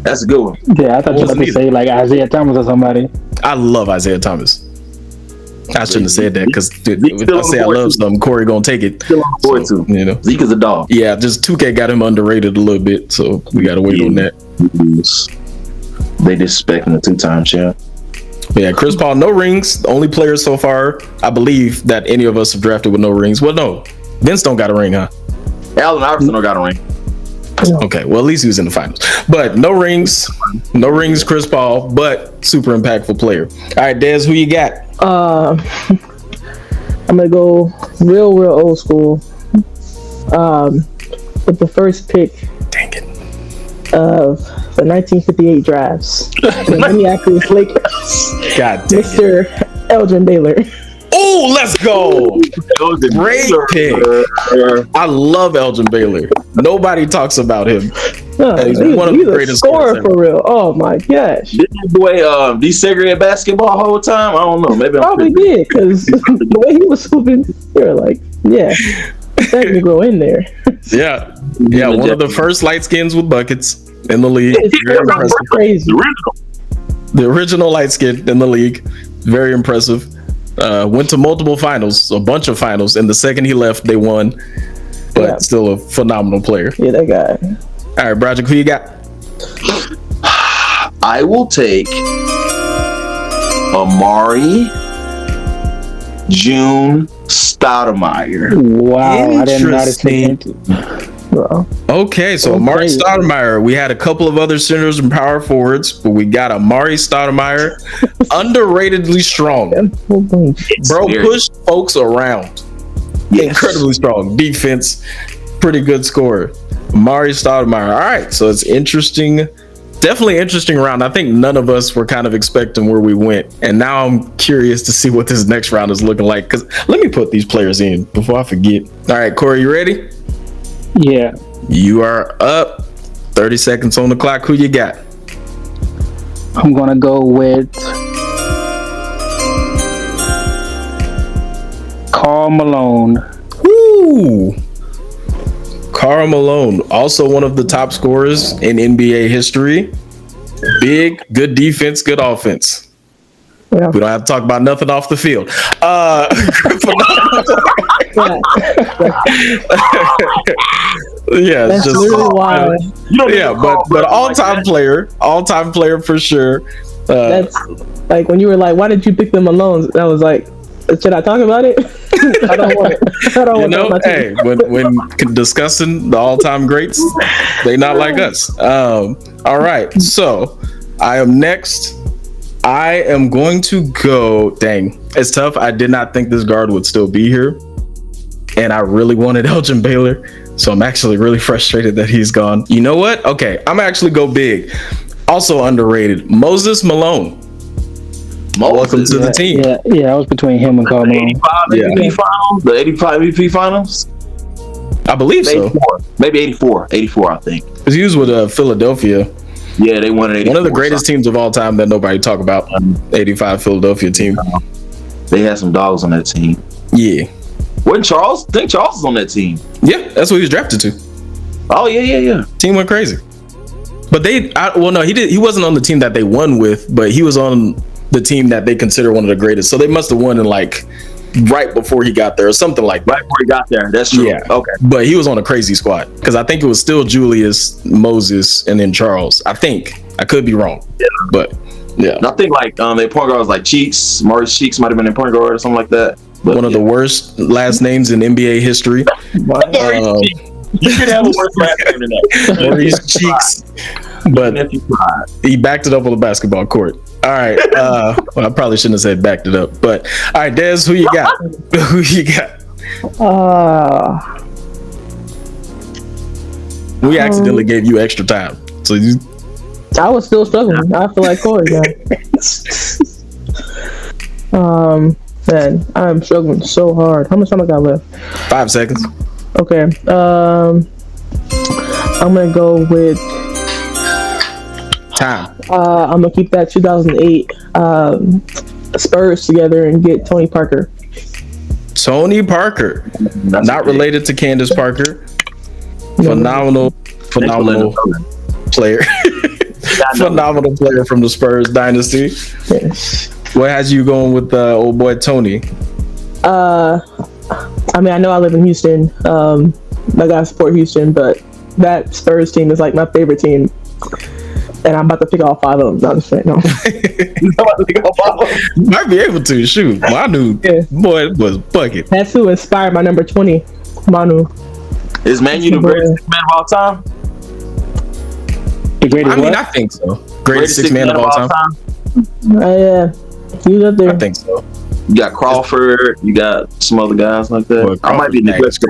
That's a good one. Yeah, I thought you were about to say like Isaiah Thomas or somebody. I love Isaiah Thomas. I shouldn't have said that because if still I say I on the board, love too. something, Corey gonna take it. Still on the board, too. You know, Zeke is a dog. yeah, just 2K got him underrated a little bit, so we gotta wait on that. They disrespecting the 2-time champ. But yeah, Chris Paul, no rings. The only player so far, I believe, that any of us have drafted with no rings. Well, no, Vince don't got a ring, huh? Allen Iverson don't got a ring. Okay, well, at least he was in the finals. But no rings, Chris Paul, but super impactful player. All right, Des, who you got? I'm gonna go real old school. With the first pick Dang it. of the 1958 drafts, the Minneapolis Lakers, God dang it. Mr. Elgin Baylor. Oh, let's go. Great pick. I love Elgin Baylor. Nobody talks about him. He's one of the He's a greatest scorer scorers ever. for real. Oh my gosh. Did that boy desegregate basketball the whole time? I don't know. Maybe I'm Probably tripping. did, because the way he was swooping, they were like, yeah, that can grow in there. Yeah. Yeah, one of the first light skins with buckets in the league. It's Very impressive. crazy. The original. The original light skin in the league. Very impressive. Went to multiple finals, a bunch of finals, and the second he left, they won. But Yeah. still a phenomenal player. Yeah, that guy. All right, Broderick, who you got? I will take Amari June Stoudemire. Wow, I didn't know how to Interesting. take it. Well, Okay, so Okay. Amari Stoudemire. We had a couple of other centers and power forwards, but we got Amari Stoudemire, underratedly strong. Bro, Very- push folks around. Yes. Incredibly strong defense, pretty good scorer. Amari Stoudemire. All right, so it's interesting Definitely interesting round. I think none of us were kind of expecting where we went. And now I'm curious to see what this next round is looking like. Because let me put these players in before I forget. All right, Corey, you ready? Yeah. You are up. 30 seconds on the clock. Who you got? I'm going to go with Karl Malone. Woo! Karl Malone, also one of the top scorers in NBA history. Big, good defense, good offense. Yeah. We don't have to talk about nothing off the field. Yeah, That's just literally why. yeah, but all-time player for sure. That's like when you were like, "Why did you pick them alone?" I was like, "Should I talk about it?" I don't want it. I don't You want know, that. hey, when discussing the all-time greats, they not like us. All right, so I am next. I am going to go. Dang, it's tough. I did not think this guard would still be here, and I really wanted Elgin Baylor, so I'm actually really frustrated that he's gone. You know what? Okay, I'm actually go big. Also underrated, Moses Malone. Welcome to the team. Yeah, I was between him and Karl Malone. 85 MVP finals, the 85 MVP finals. I believe so. 84. Maybe 84, I think. Because he was with Philadelphia. Yeah, they won it. One of the greatest teams of all time that nobody talk about. 85 Philadelphia team. They had some dogs on that team. Yeah. Wasn't Charles? I think Charles was on that team. Yeah, that's what he was drafted to. Oh yeah. Team went crazy. But he wasn't on the team that they won with, but he was on the team that they consider one of the greatest. So they must have won in like right before he got there or something like that. Right before he got there. That's true. Yeah. Okay. But he was on a crazy squad because I think it was still Julius, Moses, and then Charles. I think. I could be wrong. Yeah. But yeah. I think like their point guard was like Cheeks. Maurice Cheeks might have been their point guard or something like that. But, One of the worst last names in NBA history. You could have a worse last name than that. Maurice Cheeks. But he backed it up on the basketball court. All right. Well, I probably shouldn't have said backed it up. But all right, Des, who you got? Who you got? We accidentally gave you extra time. So you I was still struggling. I feel like Corey now. Man, I'm struggling so hard. How much time I got left? 5 seconds. Okay. I'm gonna go with. Time. I'm gonna keep that 2008 Spurs together and get Tony Parker. Tony Parker. Not related to Candace Parker. Phenomenal player. Phenomenal player from the Spurs dynasty. Yes. What has you going with old boy Tony? I mean, I know I live in Houston. I gotta support Houston, but that Spurs team is like my favorite team. And I'm about to pick all 5 of them. No, I'm just saying, no. You might be able to. Shoot. Manu, boy, was bucket. That's who inspired my number 20, Manu. Is Manu the greatest man of all time? The greatest I think so. Greatest six man of all time? Yeah. He was up there. I think so. You got Crawford. You got some other guys like that. Boy, I might be neglecting.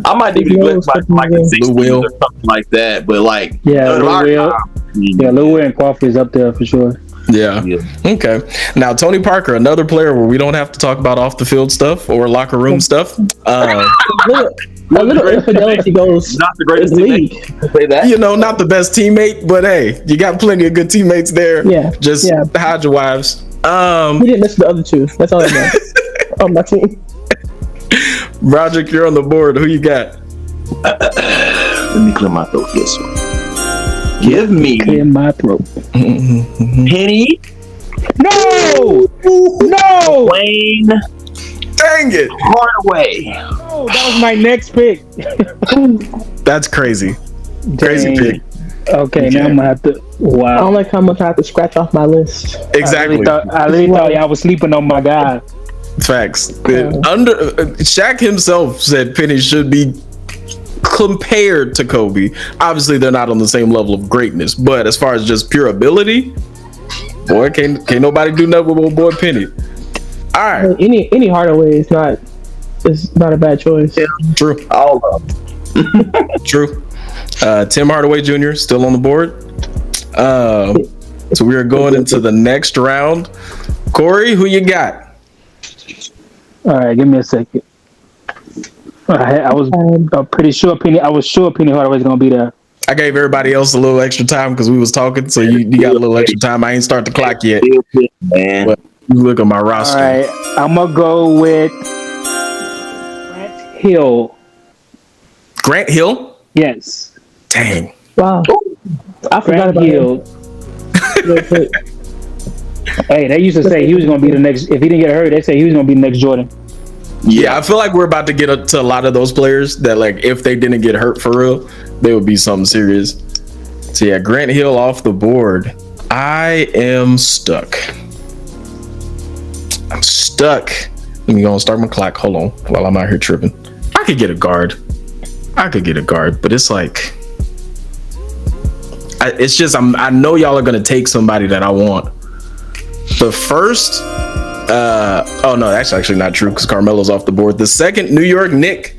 I might be neglecting like the 60s or something like that. But like, Lou Will. Yeah, Lou Will and Crawford is up there for sure. Yeah. Okay. Now Tony Parker, another player where we don't have to talk about off the field stuff or locker room stuff. A little infidelity goes. Not the greatest teammate. Say that. You know, not the best teammate, but hey, you got plenty of good teammates there. Yeah. Just hide your wives. He didn't miss the other 2. That's all I know on my team. Roderick, you're on the board. Who you got? Let me clear my throat for this one. Give me Clear my throat. Penny. No! Wayne. Dang it. Hardaway. Oh, that was my next pick. That's crazy. Crazy pick. Okay, now I'm gonna have to. Wow. I don't like how much I have to scratch off my list. Exactly. I really thought y'all was sleeping on my guy. Facts. Shaq himself said Penny should be compared to Kobe. Obviously, they're not on the same level of greatness, but as far as just pure ability, boy, can't nobody do nothing with old boy Penny. All right. Any Hardaway is not a bad choice. Yeah, True. all of them. True. Tim Hardaway Jr. still on the board. So we are going into the next round. Corey, who you got? All right, give me a second. I was pretty sure I was sure Penny Hardaway was gonna be there. I gave everybody else a little extra time because we was talking, so you got a little extra time. I ain't start the clock yet. Man. But you look at my All roster. right, I'm gonna go with Grant Hill. Grant Hill? Yes, Dang. Wow. I forgot Grant about him. Hill. Real quick. Hey, they used to say he was gonna be the next. If he didn't get hurt, they say he was gonna be the next Jordan. Yeah, I feel like we're about to get up to a lot of those players that, like, if they didn't get hurt for real, they would be something serious. So yeah, Grant Hill off the board. I am stuck. I'm stuck. Let me go and start my clock. Hold on, while I'm out here tripping. I could get a guard. But it's like, it's just I know y'all are gonna take somebody that I want. The first, oh no, that's actually not true because Carmelo's off the board. The second New York Knick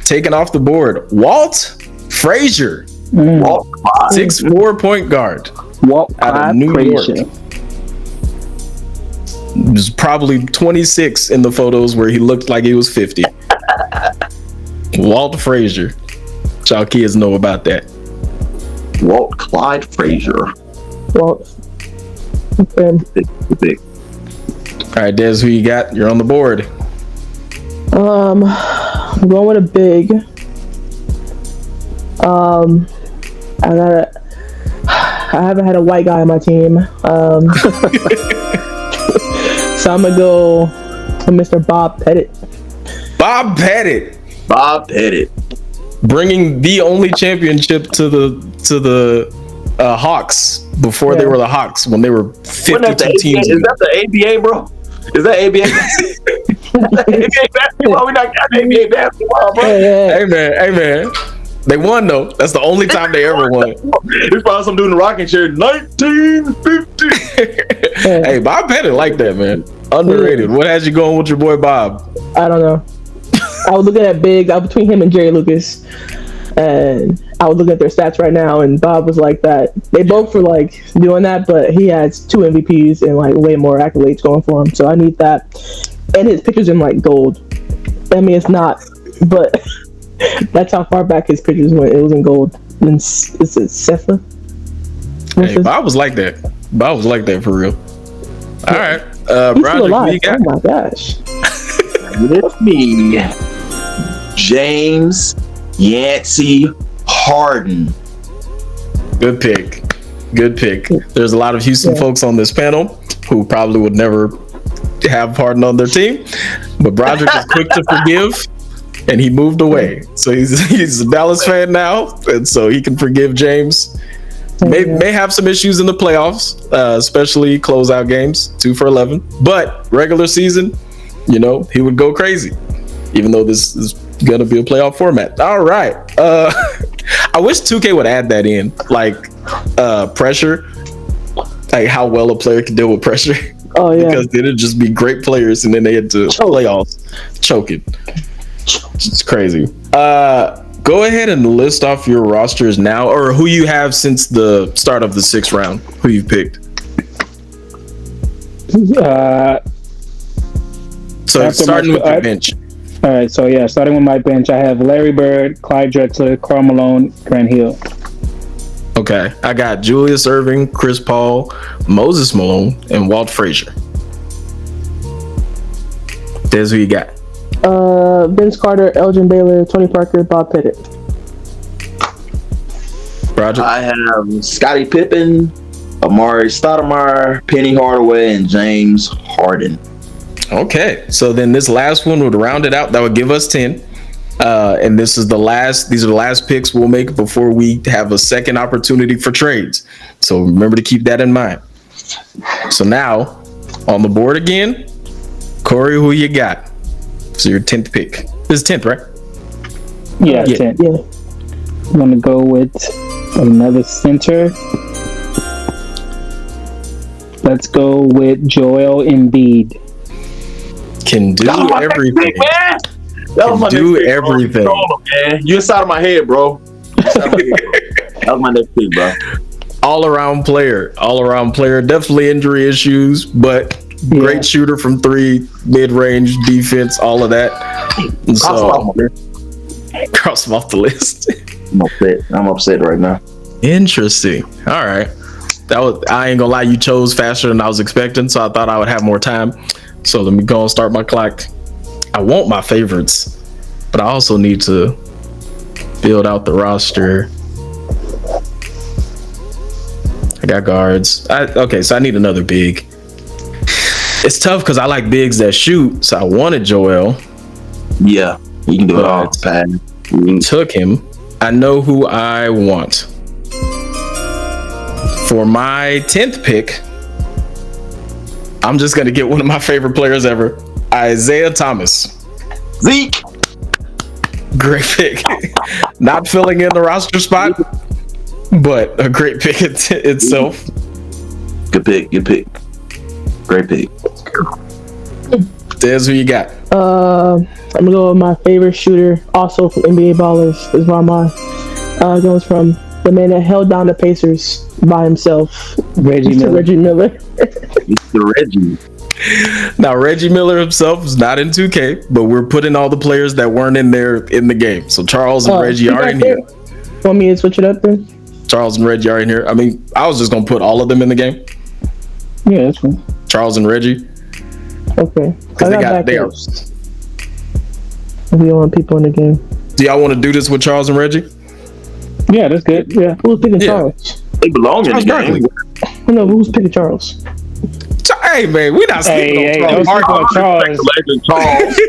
taken off the board, Walt Frazier, 6'4" point guard Walt out of Clyde New Frazier. York. There's probably 26 in the photos where he looked like he was 50. Walt Frazier. Y'all kids know about that. Walt Clyde Frazier. Well, okay. Big. All right, Des, who you got? You're on the board. I'm going with a big. I haven't had a white guy on my team. So I'm gonna go to Mr. Bob Pettit. Bob Pettit. Bob Pettit. Bringing the only championship to the Hawks before they were the Hawks when they were 52 teams. Is that the ABA, bro? Is that ABA? ABA basketball? We not got ABA basketball, bro. Hey man, they won though. That's the only time they ever won. There's probably some dude in the rocking chair. 1950. Hey, Bob Pettit like that, man. Underrated. What has you going with your boy Bob? I don't know. I was looking at big. I was between him and Jerry Lucas, and I was looking at their stats right now. And Bob was like that. They both were like doing that, but he has 2 MVPs and like way more accolades going for him. So I need that. And his pictures in like gold. I mean, it's not, but that's how far back his pictures went. It was in gold. And is it Cepha? Hey, Bob was like that. Bob was like that for real. All right, He's still Broderick, who alive. you got? Oh my gosh. With me, James Yancey Harden. Good pick. There's a lot of Houston folks on this panel who probably would never have Harden on their team, but Broderick is quick to forgive, and he moved away. So he's a Dallas fan now, and so he can forgive James. May have some issues in the playoffs, especially closeout games, 2 for 11. But regular season, you know, he would go crazy, even though this is gonna be a playoff format. All right. I wish 2K would add that in, like pressure, like how well a player can deal with pressure. Oh yeah. Because they'd just be great players, and then they had to playoffs choking. It's crazy. Go ahead and list off your rosters now, or who you have since the start of the 6th round. Who you've picked. So starting with your bench. All right, so yeah, starting with my bench, I have Larry Bird, Clyde Drexler, Karl Malone, Grant Hill. Okay, I got Julius Erving, Chris Paul, Moses Malone, and Walt Frazier. There's who you got. Vince Carter, Elgin Baylor, Tony Parker, Bob Pettit. Roger. I have Scottie Pippen, Amari Stoudemire, Penny Hardaway, and James Harden. Okay, so then this last one would round it out. That would give us 10. And these are the last picks we'll make before we have a second opportunity for trades. So remember to keep that in mind. So now, on the board again, Corey, who you got? So your 10th pick. This is 10th, right? Yeah, 10. Yeah. I'm going to go with another center. Let's go with Joel Embiid. Can do everything. Pick, man. That was my do next pick, everything. Bro. Man. You inside of my head, bro. That was my next pick, bro. all around player. Definitely injury issues, but great shooter from three, mid range defense, all of that. And so cross him off the list. I'm upset right now. Interesting. All right. I ain't gonna lie, you chose faster than I was expecting, so I thought I would have more time. So let me go and start my clock. I want my favorites, but I also need to build out the roster. I got guards. Okay, so I need another big. It's tough because I like bigs that shoot, so I wanted Joel. Yeah, you can do it all. Took him. I know who I want. For my 10th pick, I'm just going to get one of my favorite players ever, Isaiah Thomas. Zeke. Great pick. Not filling in the roster spot, but a great pick itself. Good pick. Great pick. Des, who you got? I'm gonna go with my favorite shooter, also from NBA Ballers, is Rahman. Goes from the man that held down the Pacers by himself, Reggie Miller. Mr. Reggie. Now, Reggie Miller himself is not in 2K, but we're putting all the players that weren't in there in the game. So Charles and Reggie are in here. Want me to switch it up then? Charles and Reggie are in here. I mean, I was just going to put all of them in the game. Yeah, that's fine. Charles and Reggie. Okay. Because they are. We don't want people in the game. Do y'all want to do this with Charles and Reggie? Yeah, that's good. Yeah. Who's picking Charles? They belong in the game. No, who's picking Charles? Hey man, we not speaking on Charles.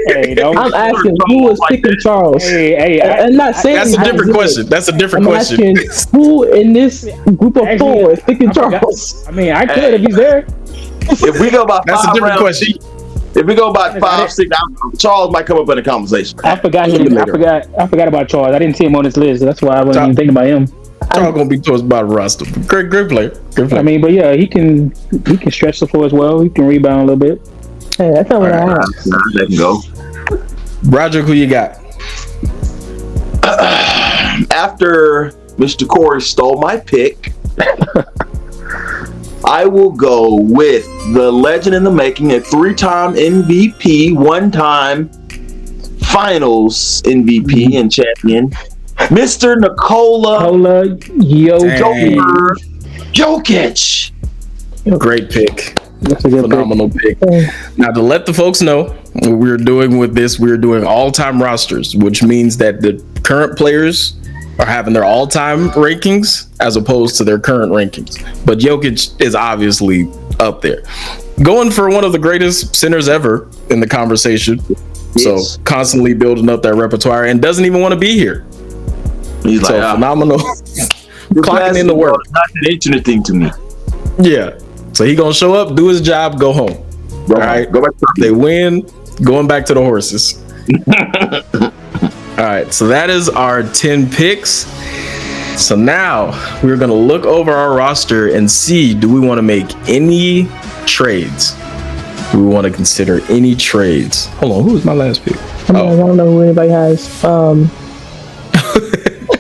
Hey, I'm asking who is picking Charles. I'm not saying that's a different question. That's a different question. I'm asking who in this group of four is picking Charles. I mean, I could if he's there. If we go about that's a different question. If we go about 5, 6, Charles might come up in the conversation. I forgot about Charles. I didn't see him on this list. That's why I wasn't even thinking about him. Charles gonna be towards the bottom roster. Great player. I mean, but yeah, he can stretch the floor as well. He can rebound a little bit. Hey, that's not what I asked. Let him go. Roger, who you got? After Mr. Corey stole my pick, I will go with the legend in the making, a 3-time MVP, 1-time Finals MVP and champion, Mr. Nikola Jokic. Great pick. That's a good Phenomenal pick. Now, to let the folks know what we're doing with this, we're doing all-time rosters, which means that the current players are having their all-time rankings as opposed to their current rankings. But Jokic is obviously up there. Going for one of the greatest centers ever in the conversation. Yes. So constantly building up that repertoire and doesn't even want to be here. He's So like, phenomenal. Clocking in the work. Not an interesting to me. Yeah. So he gonna show up, do his job, go home. Go All right. Go back to They win, going back to the horses. All right, so that is our 10 picks. So now we're gonna look over our roster and see, do we want to make any trades? Do we want to consider any trades? Hold on, who was my last pick? I don't know who anybody has.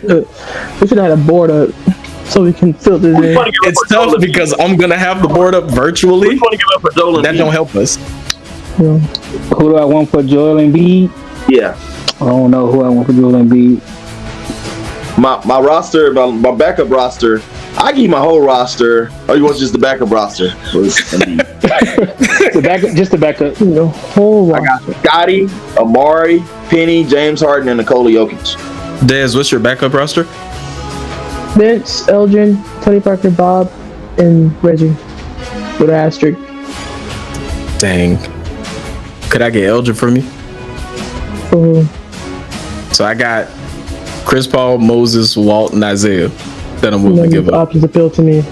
We should have had a board up so we can filter it in. It's tough because I'm gonna have the board up virtually. That don't help us. Yeah. Who do I want for Joel Embiid? Yeah. I don't know who I want for Joel Embiid. My roster, my backup roster, I give you my whole roster. Or you want just the backup roster? Just the backup. The whole I got Scotty, Amari, Penny, James Harden, and Nikola Jokic. Dez, what's your backup roster? Vince, Elgin, Tony Parker, Bob, and Reggie. With an asterisk. Dang. Could I get Elgin from you? So I got Chris Paul, Moses, Walt, and Isaiah that I'm willing to give up. Options appeal to me.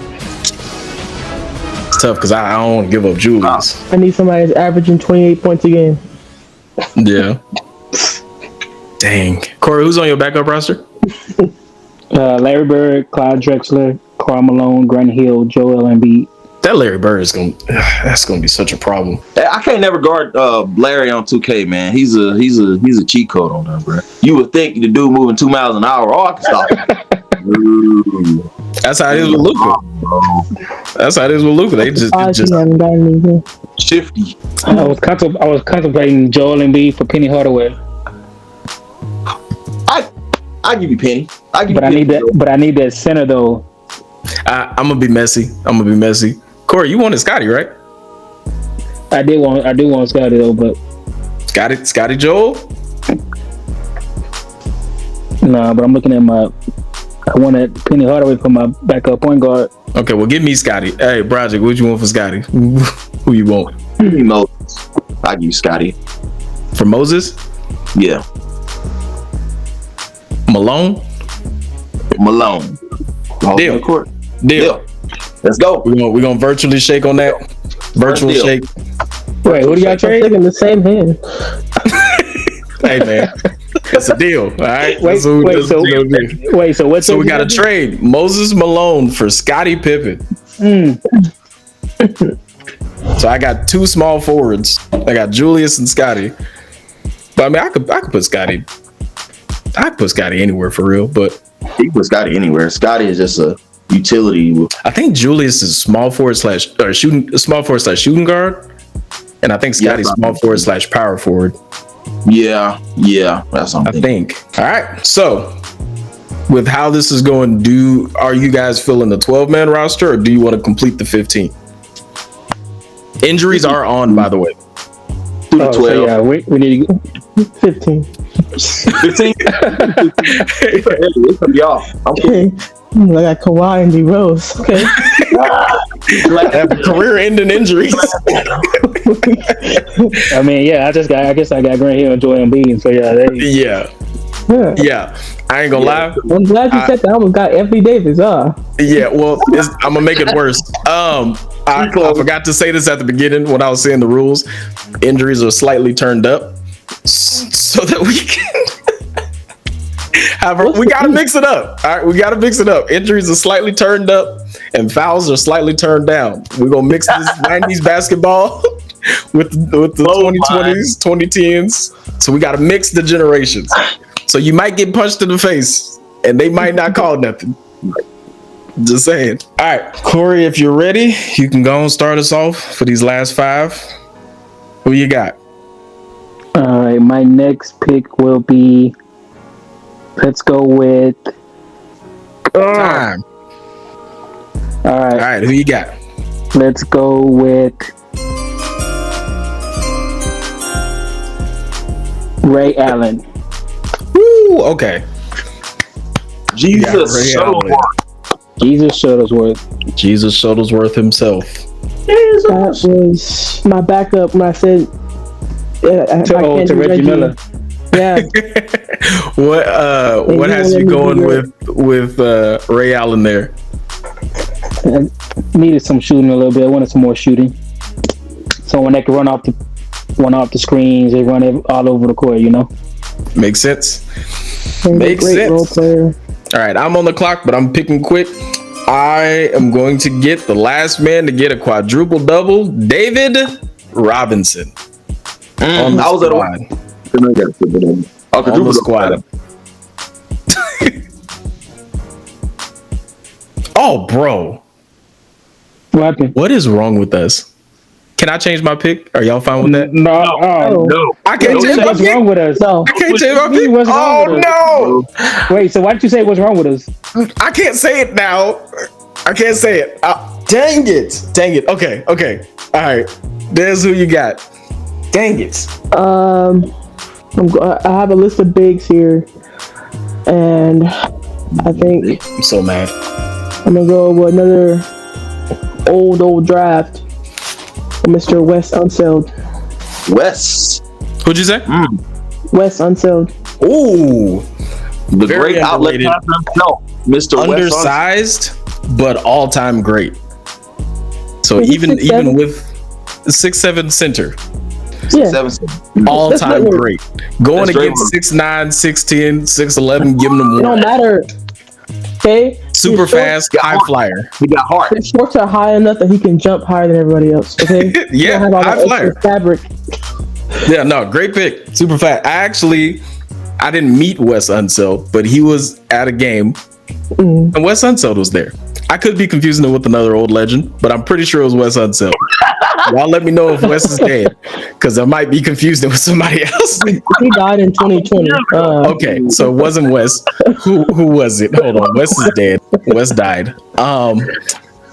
It's tough because I don't want to give up Julius. I need somebody that's averaging 28 points a game. Yeah. Dang. Corey, who's on your backup roster? Larry Bird, Clyde Drexler, Karl Malone, Grant Hill, Joel Embiid. That Larry Bird is that's gonna be such a problem. I can't never guard Larry on 2K, man. He's a cheat code on there, bro. You would think the dude moving 2 miles an hour, I can stop him. That's how it is with Luka. That's how it is with Luka. They just haven't gotten anything. Shifty. I was contemplating Joel Embiid for Penny Hardaway, I give you Penny. but I need that. But I need that center though. I'm gonna be messy. Corey, you wanted Scotty, right? I do want Scotty though, but Scotty Joel. nah. But I'm looking at I wanted Penny Hardaway for my backup point guard. Okay, well, give me Scotty. Hey, Project, what you want for Scotty? Who you want? Give me Moses. I give you Scotty. For Moses? Yeah. Malone? Malone. Deal. Court. Deal. Let's go. We're gonna virtually shake on that. Virtual Deal. shake. Wait, who do y'all trade? Taking the same hand. Hey man, it's a deal. All right. So what's So we got to trade Moses Malone for Scottie Pippen. So I got two small forwards. I got Julius and Scotty. But I mean, I could put Scotty. I put Scotty anywhere for real, but He put Scotty anywhere. Scotty is just a utility. I think Julius is small forward slash shooting guard, and I think Scotty's small forward slash power forward. Yeah, that's something. I think. All right. So with how this is going, are you guys filling the 12-man roster, or do you want to complete the 15? Injuries are on, by the way. Do the 12. So yeah, we need to go 15. 15. Y'all, I'm Okay. I got Kawhi and D Rose. Okay. like Have career-ending injuries. I mean, yeah, I guess I got Grant Hill and Joel Embiid. So yeah, Yeah. I ain't gonna lie. I'm glad you said that. I almost got Anthony Davis. Yeah, well, I'm gonna make it worse. I forgot to say this at the beginning when I was saying the rules. Injuries are slightly turned up so that we can. However, we gotta mix it up. All right, we gotta mix it up. Injuries are slightly turned up, and fouls are slightly turned down. We're gonna mix this 90s basketball with the 2020s, 2010s. So we gotta mix the generations. So you might get punched in the face, and they might not call nothing. Just saying. All right, Corey, if you're ready, you can go and start us off for these last 5. Who you got? All right, my next pick will be. Let's go with. Time. All All right, who you got? let's go with Ray Allen. Woo, okay. Jesus Ray Shuttlesworth. Jesus Shuttlesworth. Jesus Shuttlesworth himself. That was my backup when I said To Reggie Miller. Yeah. What has you going with Ray Allen there? I needed some shooting a little bit. I wanted some more shooting. Someone that could run off the screens and run it all over the court, you know? Makes sense. Makes sense. Role player. All right, I'm on the clock, but I'm picking quick. I am going to get the last man to get a quadruple double, David Robinson. On the I was at squad. on the squad. Oh, bro. What happened? What is wrong with us? Can I change my pick? Are y'all fine with that? No. No. I can't change my What's pick. wrong with us? No. I can't change my pick. What's wrong with Oh, no. Wait, so why did you say what's wrong with us? I can't say it now. I can't say it. Dang it. Dang it. Okay. All right. There's who you got. Dang it. I have a list of bigs here, and I think I'm so mad. I'm gonna go with another old draft. Mr. Wes Unseld. Wes. Who'd you say? Wes Unseld. Ooh. The Very great outlet underrated. passer himself, Mr. Wes. Undersized, but all-time great. So Is he even 6'7"? with 6'7" center, Yeah. all-time That's great. Going That's against 6'9", 6'10", 6'11", giving them It don't one. matter. Okay. Super His shorts- fast, high flyer. He got heart. His shorts are high enough that he can jump higher than everybody else. Okay. He Yeah, don't have all high that flyer. extra fabric. Yeah, no, great pick. Super fast. I didn't meet Wes Unseld, but he was at a game, and Wes Unseld was there. I could be confusing it with another old legend, but I'm pretty sure it was Wes Unseld. Y'all let me know if Wes is dead, because I might be confusing it with somebody else. He died in 2020. Okay, so it wasn't Wes. Who was it? Hold on, Wes is dead. Wes died. I'm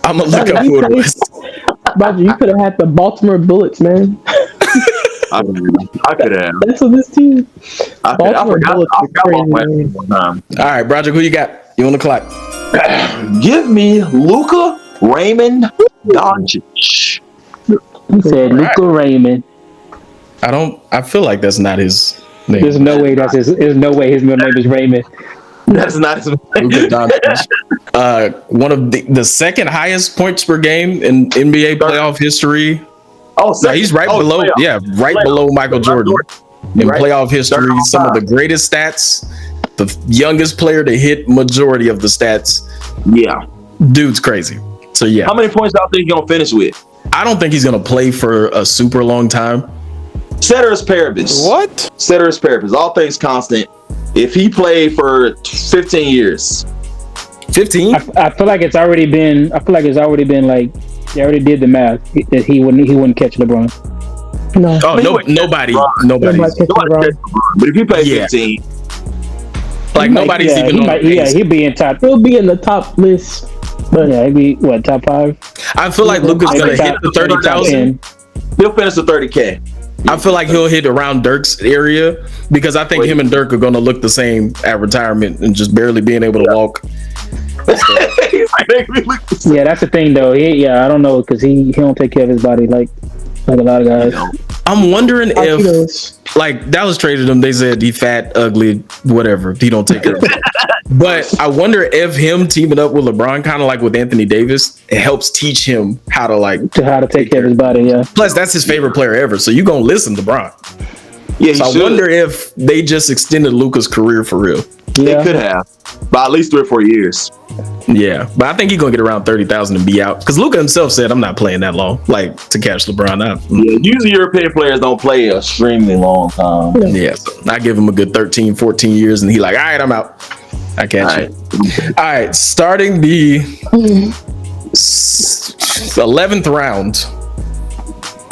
gonna look up who it was. Roger, you could have had the Baltimore Bullets, man. I could have. That's what this team. I Baltimore forgot Bullets is about crazy, Wes man. one time. All right, Broderick, who you got? You on the clock? Give me Luka Raymond Doncic. He said Luka Raymond. I feel like that's not his name. There's no way there's no way his middle name is Raymond. That's not his name. Luka Doncic. One of the second highest points per game in NBA playoff history. Oh, No, he's right below. playoff. Yeah, right below Michael Jordan in Right. playoff history. Some of the greatest stats. The youngest player to hit majority of the stats. Yeah. Dude's crazy. So yeah, How many points do you think he's gonna finish with? I don't think he's gonna play for a super long time. Ceteris paribus. What? Ceteris paribus. All things constant. If he played for 15 years, 15. I feel like it's already been. I feel like it's already been like they already did the math that he wouldn't catch LeBron. No. Oh, But he no, wouldn't nobody. Nobody catch LeBron. but if he played Yeah. 15, Like nobody's yeah, even he on might, the yeah, pace. he'd be in top. He'll be in the top list. But Yeah, he'd be what, top 5? I feel like Luka's I gonna think hit the top 30,000. he'll finish the 30K. I feel like he'll hit around Dirk's area because I think him and Dirk are gonna look the same at retirement and just barely being able to walk. He's like, they can look the same. Yeah, that's the thing though. I don't know because he don't take care of his body like a lot of guys. I'm wondering if Akitos. like Dallas traded him, they said he fat, ugly, whatever. He don't take care of it. But I wonder if him teaming up with LeBron, kind of like with Anthony Davis, it helps teach him how to like. To how to take care of his body. Yeah, Plus, that's his favorite player ever, so you gonna listen to LeBron. Yeah, he So I should. wonder if they just extended Luka's career for real. They yeah. could have by at least 3 or 4 years. Yeah, but I think he's gonna get around 30,000 and be out because Luka himself said, "I'm not playing that long, like to catch LeBron." Yeah, usually European players don't play a extremely long time. Yeah, so I give him a good 13, 14 years, and he like, "All right, I'm out. I catch All you." All right, starting the 11th round.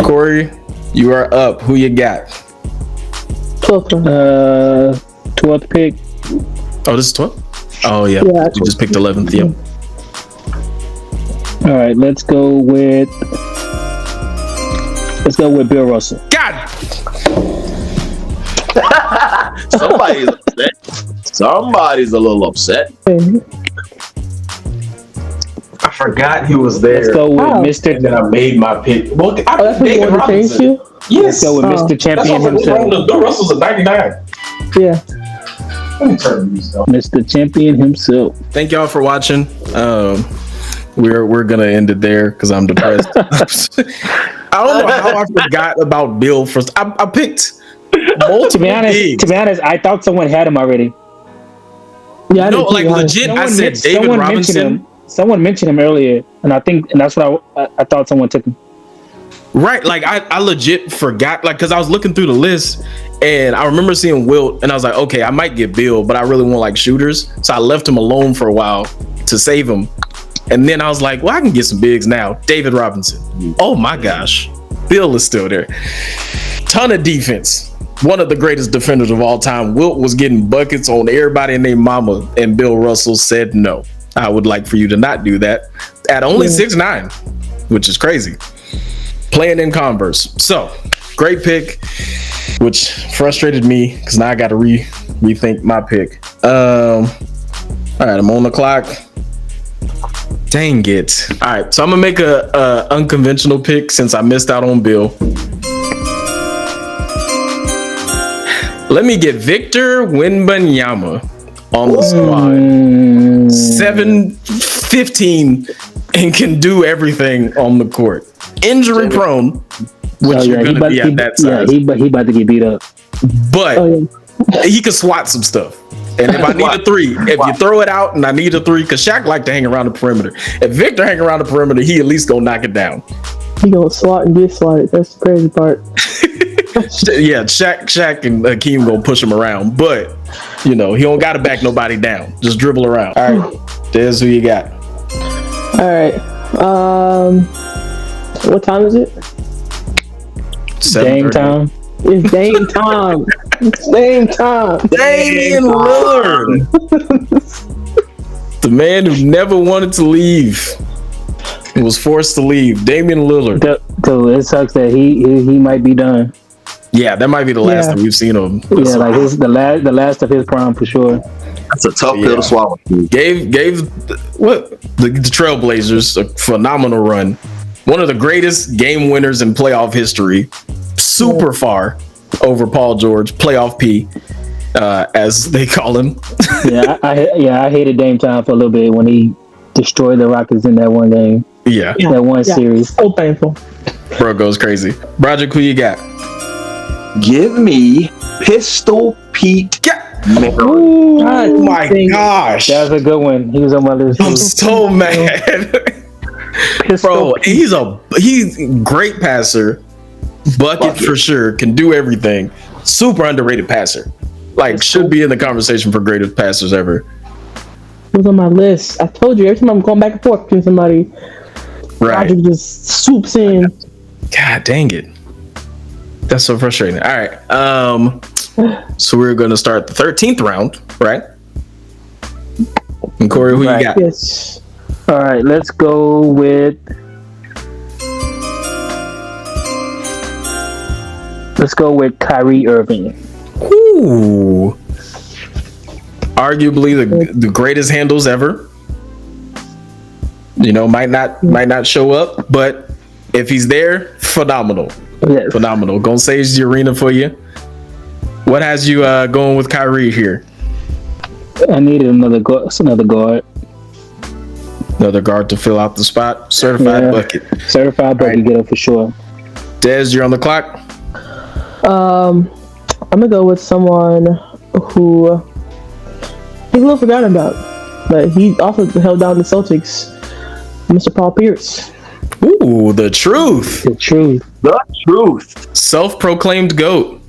Corey, you are up. Who you got? 12th round. 12th pick. Oh, this is 12? Oh, yeah. Yeah, You just picked 11th. Yep. All right, let's go with Bill Russell. God! Somebody's upset. Somebody's a little upset. I forgot he was there. Let's go with Wow. Mr. then I made my pick. Well, Oh, that's what you want to change to? Let's go with Oh. Mr. Champion himself. Bill Russell's a 99. Yeah. Mr. Champion himself. Thank y'all for watching. We're gonna end it there because I'm depressed. I don't know how I forgot about Bill first. I picked multiple To be bigs. honest, I thought someone had him already. Yeah, I No, did too, like honestly. legit. I said David someone mentioned Robinson. him. Someone mentioned him earlier, and that's what I thought someone took him. Right, like I legit forgot, like, because I was looking through the list and I remember seeing Wilt and I was like, okay, I might get Bill, but I really want like shooters. So I left him alone for a while to save him. And then I was like, well, I can get some bigs now. David Robinson. Oh my gosh. Bill is still there. Ton of defense. One of the greatest defenders of all time. Wilt was getting buckets on everybody and their mama, and Bill Russell said no. I would like for you to not do that at only 6'9", which is crazy. Playing in Converse. So, great pick, which frustrated me because now I got to rethink my pick. All right, I'm on the clock. Dang it. All right, so I'm going to make a unconventional pick since I missed out on Bill. Let me get Victor Wembanyama on the squad. 7'15" and can do everything on the court. Injury prone, which you're gonna be at that size. he about to get beat up. But Oh, yeah. he can swat some stuff. And if I need a three, if you throw it out and I need a three, because Shaq like to hang around the perimeter. If Victor hang around the perimeter, he at least gonna knock it down. He gonna slot and get slotted. That's the crazy part. Yeah, Shaq and Hakeem gonna push him around, but he don't gotta back nobody down. Just dribble around. All right, there's who you got. All right. What time is it? Dame 7:30. time. It's Dame time. It's Dame time. Damian Lillard, the man who never wanted to leave, was forced to leave. Damian Lillard. So it sucks that he might be done. Yeah, that might be the last Yeah. that we've seen of him. Yeah, like the last of his prime for sure. That's a tough pill Yeah. to swallow. Gave the Trailblazers a phenomenal run. One of the greatest game winners in playoff history. Super far over Paul George, playoff P, as they call him. I hated Dame time for a little bit when he destroyed the Rockets in that one game, Yeah, that one Yeah. series. So painful. bro goes crazy. Broderick, who you got? Give me Pistol Pete. Yeah. Maravich. Oh my gosh. That was a good one. He was on my list. I'm so mad. Bro, he's a great passer. Bucket for sure. Can do everything. Super underrated passer. Like, should be in the conversation for greatest passers ever. It was on my list. I told you every time I'm going back and forth between somebody, Right. Roger just swoops in. God dang it. That's so frustrating. All right. So we're going to start the 13th round, right? And Corey, who you Right. got? Yes. All right, let's go with. Let's go with Kyrie Irving. Ooh. Arguably the greatest handles ever. You know, might not show up, but if he's there, phenomenal. Yes. Phenomenal. Gonna sage the arena for you. What has you going with Kyrie here? I needed another guard. Another guard to fill out the spot. Certified Yeah. bucket. Certified bucket getter for sure. Dez, you're on the clock. I'm gonna go with someone who he's a little forgotten about, but he also held down the Celtics, Mr. Paul Pierce. Ooh, the truth. The truth. The truth. Self-proclaimed GOAT.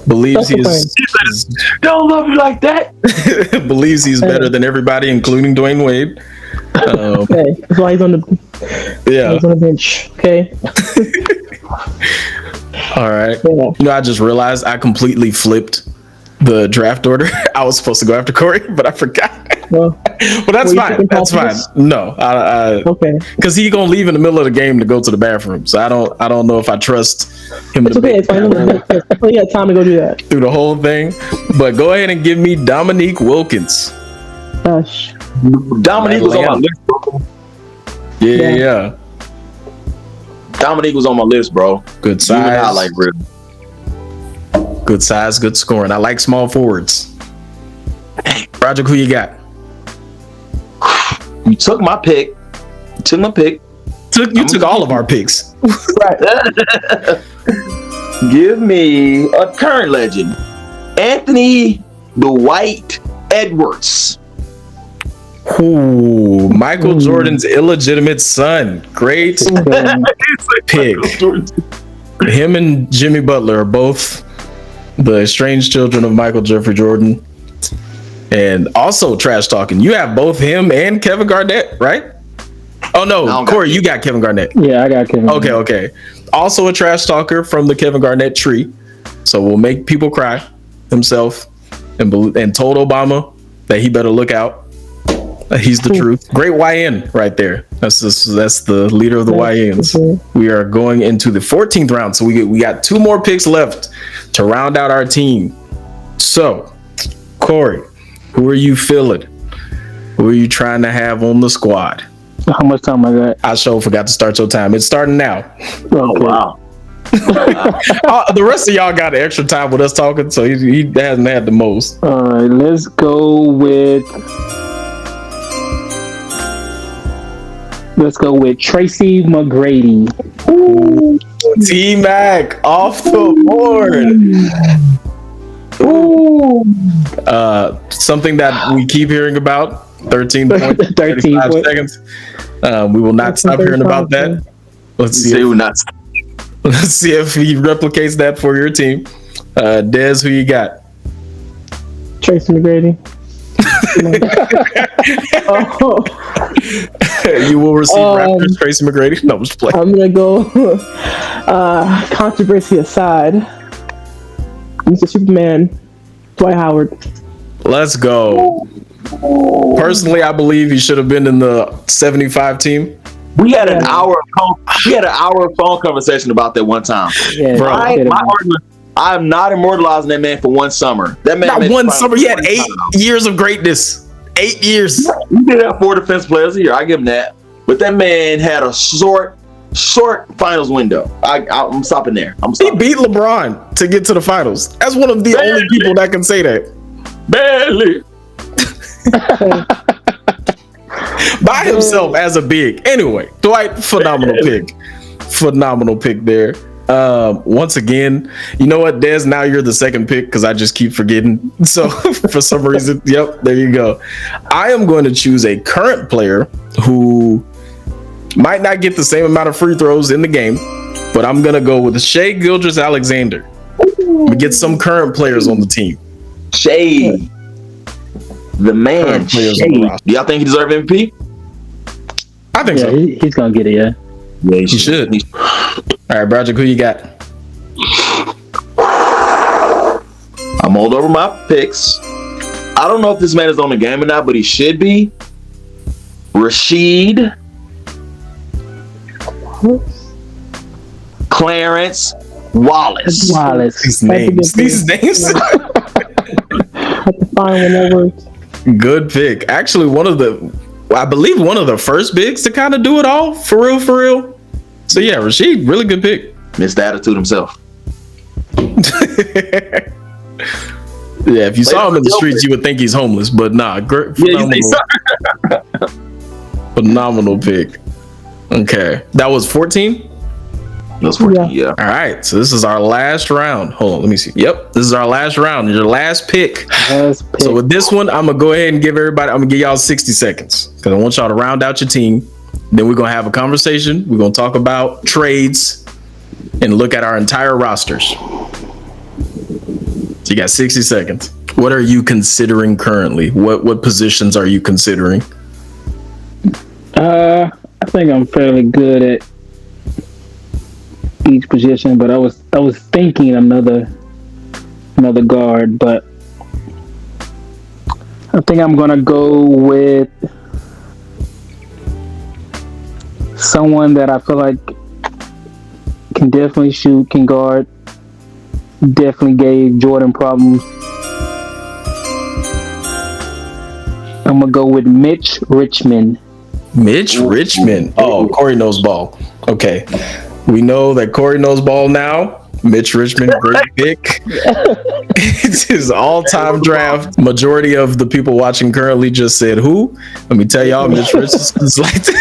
Believes he is Don't love you like that. believes he's better than everybody, including Dwayne Wade. Okay, that's why he's on the Yeah. he's on the bench. Okay, All right. yeah. You know, I just realized I completely flipped the draft order. I was supposed to go after Corey, but I forgot. Well, But that's Were you fine. picking That's Paul fine. Pierce? No, okay. because he gonna leave in the middle of the game to go to the bathroom. So I don't know if I trust him It's to okay. make It's fine. I only got time to go do that. through the whole thing. But go ahead and give me Dominique Wilkins. Gosh. Dominique was on my Atlanta. list, bro. Yeah. Dominique was on my list, bro. Good You and I size. like really. Good size. Good scoring. I like small forwards. Roger, who you got? You took my pick. You took my pick. You took all of our picks. Give me a current legend, Anthony Dwight Edwards. Ooh, Michael Jordan's illegitimate son. Great pick. Him and Jimmy Butler are both the estranged children of Michael Jeffrey Jordan. And also trash talking. You have both him and Kevin Garnett, right? Oh no, No, I don't got Corey, you got Kevin Garnett. Yeah, I got Kevin. Okay. Also a trash talker from the Kevin Garnett tree. So we'll make people cry himself and told Obama that he better look out. He's the truth. Great YN right there. That's the leader of the YNs. We are going into the 14th round. So we got two more picks left to round out our team. So, Corey, who are you feeling? Who are you trying to have on the squad? How much time I got? I sure forgot to start your time. It's starting now. Oh wow. The rest of y'all got extra time with us talking, so he hasn't had the most. All right, let's go with. Let's go with Tracy McGrady. T-Mac off the board. Something that we keep hearing about. 13.35 13 point. seconds. We will not stop hearing about that. Let's see. Say we're not. Let's see if he replicates that for your team. Dez, who you got? Tracy McGrady. You will receive Raptors Tracy McGrady. No, I'm just playing. I'm gonna go. Controversy aside, Mr. Superman, Dwight Howard. Let's go. Personally, I believe he should have been in the 75 team. We had an hour phone conversation about that one time. Yeah, Bro, I'm not immortalizing that man for one summer. That man Not made one the summer. finals He had 20 8 times. years of greatness. 8 years. He did have 4 defense players a year. I give him that. But that man had a short finals window. I'm stopping there. He beat LeBron to get to the finals. That's one of the only people that can say that. Barely. By himself as a big. Anyway, Dwight, phenomenal pick. Phenomenal pick there. Once again, you know what, Des? Now you're the second pick because I just keep forgetting. So for some reason, yep, there you go. I am going to choose a current player who might not get the same amount of free throws in the game, but I'm going to go with Shai Gilgeous-Alexander. We get some current players on the team. Shade. The man. Current players on the Shade. roster. Do y'all think he deserves MVP? I think so. he's gonna get it. Yeah. Yeah, He should. All right, Broderick, who you got? I'm old over my picks. I don't know if this man is on the game or not, but he should be. Rasheed. Clarence Wallace. Wallace. These That's a names. good These names. Have to find one that works. Good pick. Actually, I believe one of the first bigs to kind of do it all for real. So yeah, Rasheed, really good pick. Missed attitude himself. Yeah, if you saw him in the streets, you would think he's homeless, but nah, great, phenomenal pick. Okay, that was 14. That's 14, yeah. All right, so this is our last round. Hold on, let me see. Yep, this is our last round. Your last pick. So with this one, I'm gonna go ahead and give y'all 60 seconds because I want y'all to round out your team. Then we're gonna have a conversation. We're gonna talk about trades and look at our entire rosters. So you got 60 seconds. What are you considering currently? What positions are you considering? I think I'm fairly good at each position, but I was thinking another guard, but I think I'm gonna go with someone that I feel like can definitely shoot, can guard. Definitely gave Jordan problems. I'm gonna go with Mitch Richmond. Mitch Richmond. Oh, Corey knows ball. Okay. We know that Corey knows ball now. Mitch Richmond, great pick. It's his all-time draft. Majority of the people watching currently just said who? Let me tell y'all, Mitch Richmond is like that.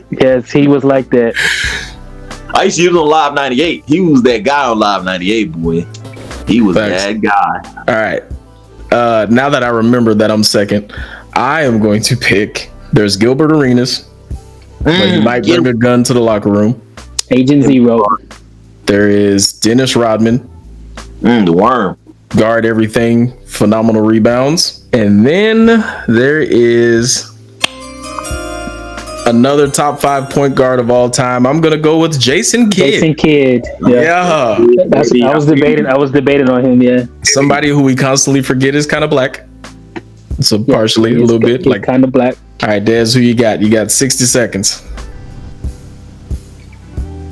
Yes, he was like that. I used to use him on Live 98. He was that guy on Live 98, boy. He was Thanks. that guy. All right. Now that I remember that I'm second, I am going to pick. There's Gilbert Arenas, but he might bring a gun to the locker room. Agent Zero. There is Dennis Rodman, The worm. guard everything, phenomenal rebounds. And then there is another top 5 point guard of all time. I'm gonna go with Jason Kidd. Jason Kidd. Yeah. I was debating on him. Yeah. Somebody who we constantly forget is kind of black. So partially, a little bit. Like, kind of black. all right, Dez, who you got? You got 60 seconds.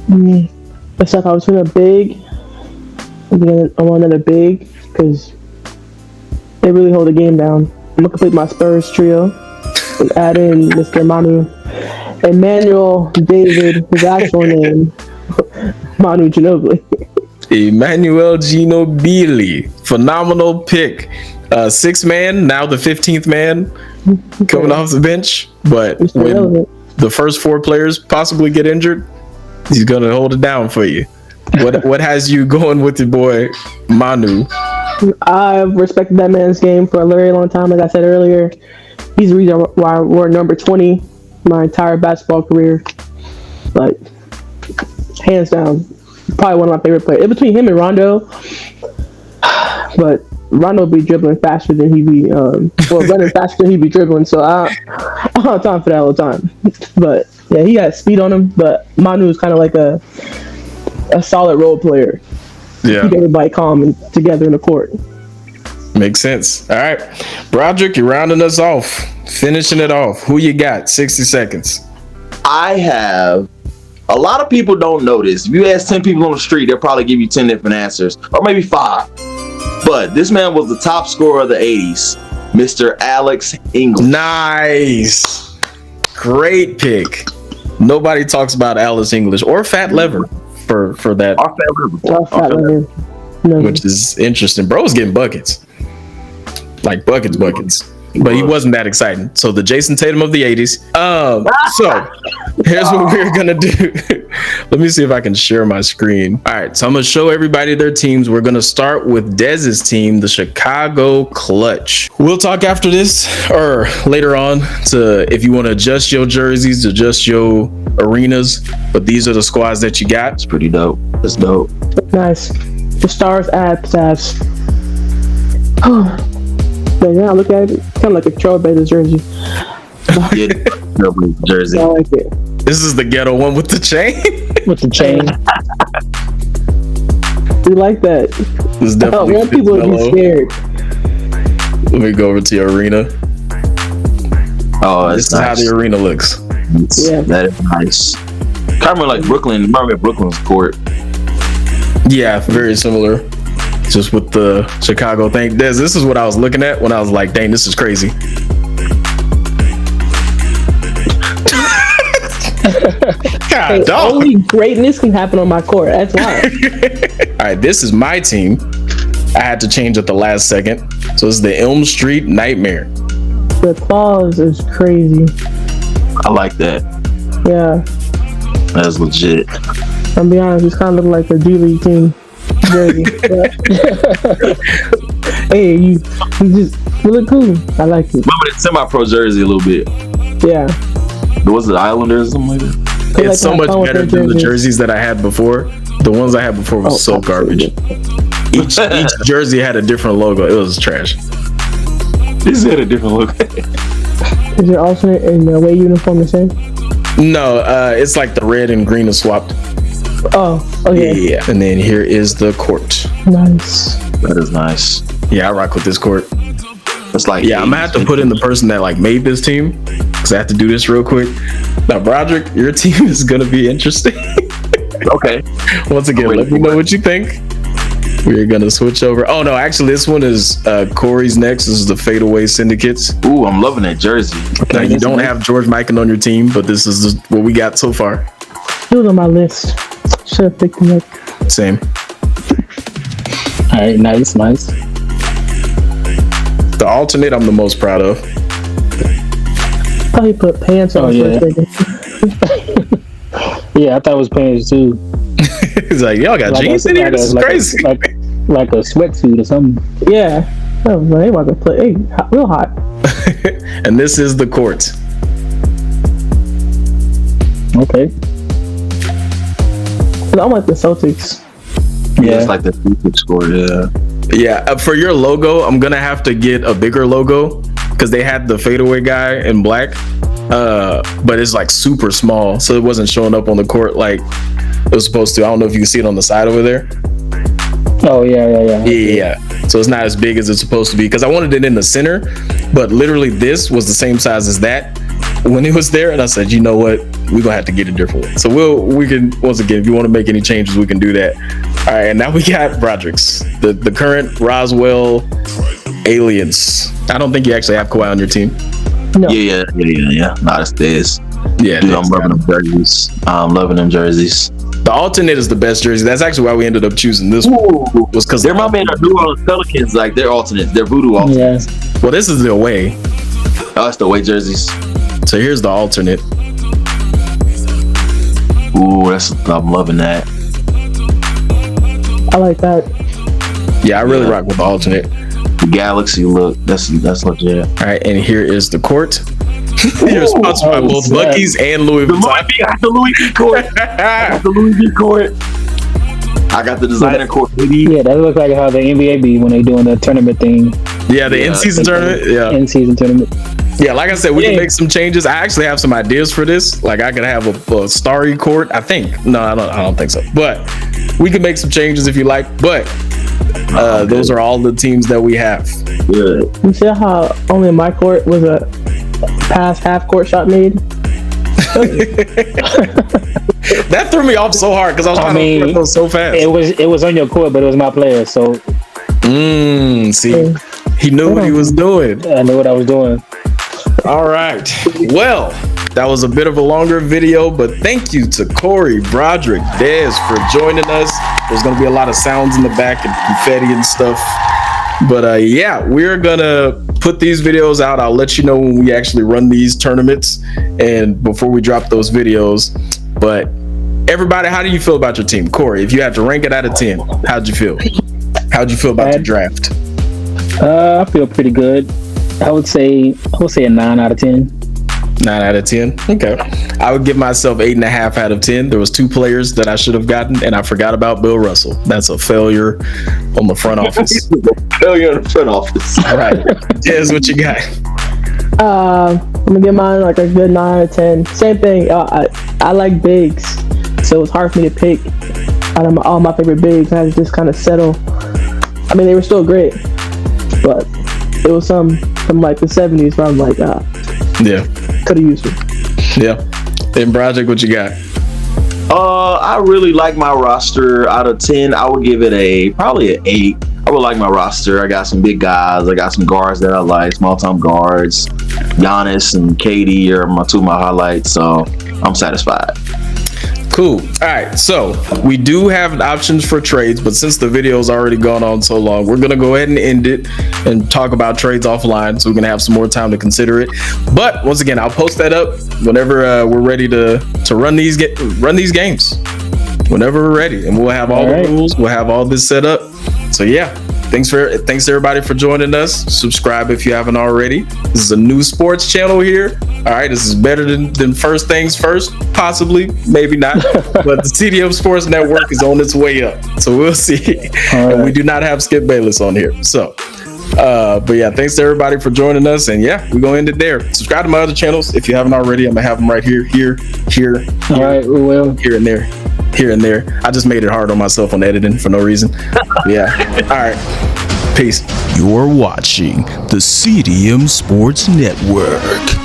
It's like I was doing a big. I want another big because they really hold the game down. I'm gonna complete my Spurs trio and add in Mr. Emmanuel David, his actual name, Manu Ginobili. Emmanuel Ginobili, phenomenal pick. 6th man, now the 15th man coming off the bench. But Mr. when Relevant. the first 4 players possibly get injured, he's gonna hold it down for you. What has you going with your boy Manu? I've respected that man's game for a very long time. Like I said earlier, he's the reason why we're number 20 my entire basketball career. Like, hands down, probably one of my favorite players. In between him and Rondo, but Rondo be dribbling faster than he be, running faster than he be dribbling. So I don't have time for that all the time. But yeah, he got speed on him. But Manu is kind of like a solid role player. Yeah, Keep everybody calm and together in the court. makes sense. All right, Broderick, you're rounding us off, finishing it off. Who you got? 60 seconds. I have. A lot of people don't know this. If you ask 10 people on the street, they'll probably give you 10 different answers, or maybe 5. But this man was the top scorer of the 80s, Mr. Alex English. Nice, great pick. Nobody talks about Alice English or Fat Lever for that, which is interesting. Bro's getting buckets, like buckets, but he wasn't that exciting. So the Jason Tatum of the 80s. So here's what we're gonna do. Let me see if I can share my screen. All right, so I'm gonna show everybody their teams. We're gonna start with Dez's team, the Chicago Clutch. We'll talk after this or later on to if you want to adjust your jerseys, adjust your arenas. But these are the squads that you got. It's pretty dope. That's dope. Nice. The Stars abs. But yeah, look at it. Kind of like a Trailblazers jersey. Yeah, jersey. I like it. This is the ghetto one with the chain. With the chain. We like that. This I don't definitely want fits people to Melo. be scared. Let me go over to your arena. Oh, This that's is how nice. the arena looks. Yeah. That is nice. Kind of like Brooklyn. Remember Brooklyn's court? Yeah, very similar. Just with the Chicago thing. This is what I was looking at when I was like, dang, this is crazy. God, Hey, dog. only greatness can happen on my court. That's why. All right, this is my team. I had to change at the last second. So this is the Elm Street Nightmare. The claws is crazy. I like that. Yeah. That's legit. I'm be honest, it's kind of look like a G League team jersey. Hey, you look cool. I like it. Remember that semi-pro jersey a little bit. Yeah. Was it Islanders or something like that? They It's like so to have much fun with better their than the jerseys. jerseys that I had before. The ones I had before was so garbage. Each jersey had a different logo. It was trash. This had a different look. Is your alternate and the away uniform the same? No, it's like the red and green is swapped. Oh, okay. Yeah, and then here is the court. Nice. That is nice. Yeah, I rock with this court. It's like Yeah, I'm gonna have to put in the person that like made this team because I have to do this real quick. Now, Broderick, your team is gonna be interesting. Okay. Once again, let me know what you think. We're gonna switch over. Oh no, actually, this one is Corey's next. This is the Fadeaway Syndicates. Ooh, I'm loving that jersey. Now you don't have George Mikan on your team, but this is what we got so far. He was on my list. Should have picked him up. Same. All right, nice. The alternate, I'm the most proud of. I thought he put pants on Oh, yeah. for a second. Yeah, I thought it was pants too. He's like, y'all got jeans in here. This is crazy. Like a sweatsuit or something. Yeah. Oh, man, they want to play. Hey, real hot. And this is the court. Okay. I'm like the Celtics. Yeah, it's like the FIFA score. Yeah. Yeah, for your logo, I'm gonna have to get a bigger logo because they had the fadeaway guy in black, but it's like super small, so it wasn't showing up on the court like it was supposed to. I don't know if you can see it on the side over there. Oh yeah. Yeah. So it's not as big as it's supposed to be because I wanted it in the center, but literally this was the same size as that when it was there, and I said, you know what, we're gonna have to get a different one. So we can once again, if you want to make any changes, we can do that. All right, and now we got Broderick's, the current Roswell Aliens. I don't think you actually have Kawhi on your team. No. Yeah. Nah, that's this. Yeah, Dude, I'm loving them jerseys. I'm loving them jerseys. the alternate is the best jersey. That's actually why we ended up choosing this one. Was because They're my man, New Orleans Pelicans, like they're alternates. They're voodoo alternates. Yeah. well, this is the away. Oh, that's the away jerseys. So here's the alternate. Ooh, I'm loving that. I like that. Yeah, I really Yeah. rock with the alternate. The Galaxy look, that's legit. All right, and here is the court. You're sponsored by both snap. Buc-ee's and Louis The Vuitton. Louis V court. The Louis V court. I got the designer court. Yeah, that looks like how the NBA be when they doing the tournament thing. Yeah, the in-season tournament. Yeah. In-season tournament. Yeah, like I said, we can make some changes. I actually have some ideas for this. Like I could have a starry court. I think. No, I don't think so. But we can make some changes if you like. But those are all the teams that we have. Good. You see how only my court was a past half court shot made? That threw me off so hard because I was trying to go so fast. It was on your court, but it was my player, so See, he knew what he was doing. I knew what I was doing. All right. Well, that was a bit of a longer video, but thank you to Corey, Broderick, Dez for joining us. There's going to be a lot of sounds in the back and confetti and stuff. But yeah, we're going to put these videos out. I'll let you know when we actually run these tournaments and before we drop those videos. But everybody, how do you feel about your team? Corey, if you had to rank it out of 10, how'd you feel? How'd you feel about the draft? I feel pretty good. I would say a 9 out of 10. 9 out of 10. Okay. I would give myself 8.5 out of 10. There was 2 players that I should have gotten, and I forgot about Bill Russell. That's a failure on the front office. Failure on the front office. All right. Jez, what you got? I'm gonna give mine like a good 9 out of 10. Same thing. I like bigs, so it's hard for me to pick out of all my favorite bigs. I had to just kind of settle. I mean, they were still great, but it was some from like the 70s where I'm like, yeah, could have used it. Yeah. And Broderick, what you got? I really like my roster. Out of 10, I would give it probably an 8. I would like my roster. I got some big guys. I got some guards that I like, small-time guards. Giannis and KD are two of my highlights, so I'm satisfied. Cool. All right. So we do have options for trades, but since the video's already gone on so long, we're going to go ahead and end it and talk about trades offline. So we're going to have some more time to consider it. But once again, I'll post that up whenever we're ready to run these games. Whenever we're ready, and we'll have all the rules. We'll have all this set up. So yeah, thanks everybody for joining us. Subscribe if you haven't already. This is a new sports channel here. All right, this is better than First Things First, possibly, maybe not. But the CDM Sports Network is on its way up, so we'll see. And we do not have Skip Bayless on here, so. But yeah, thanks to everybody for joining us, and yeah, we're gonna end it there. Subscribe to my other channels if you haven't already. I'm gonna have them right here. All right, we will. Here and there. I just made it hard on myself on editing for no reason. Yeah. All right. Peace. You're watching the CDM Sports Network.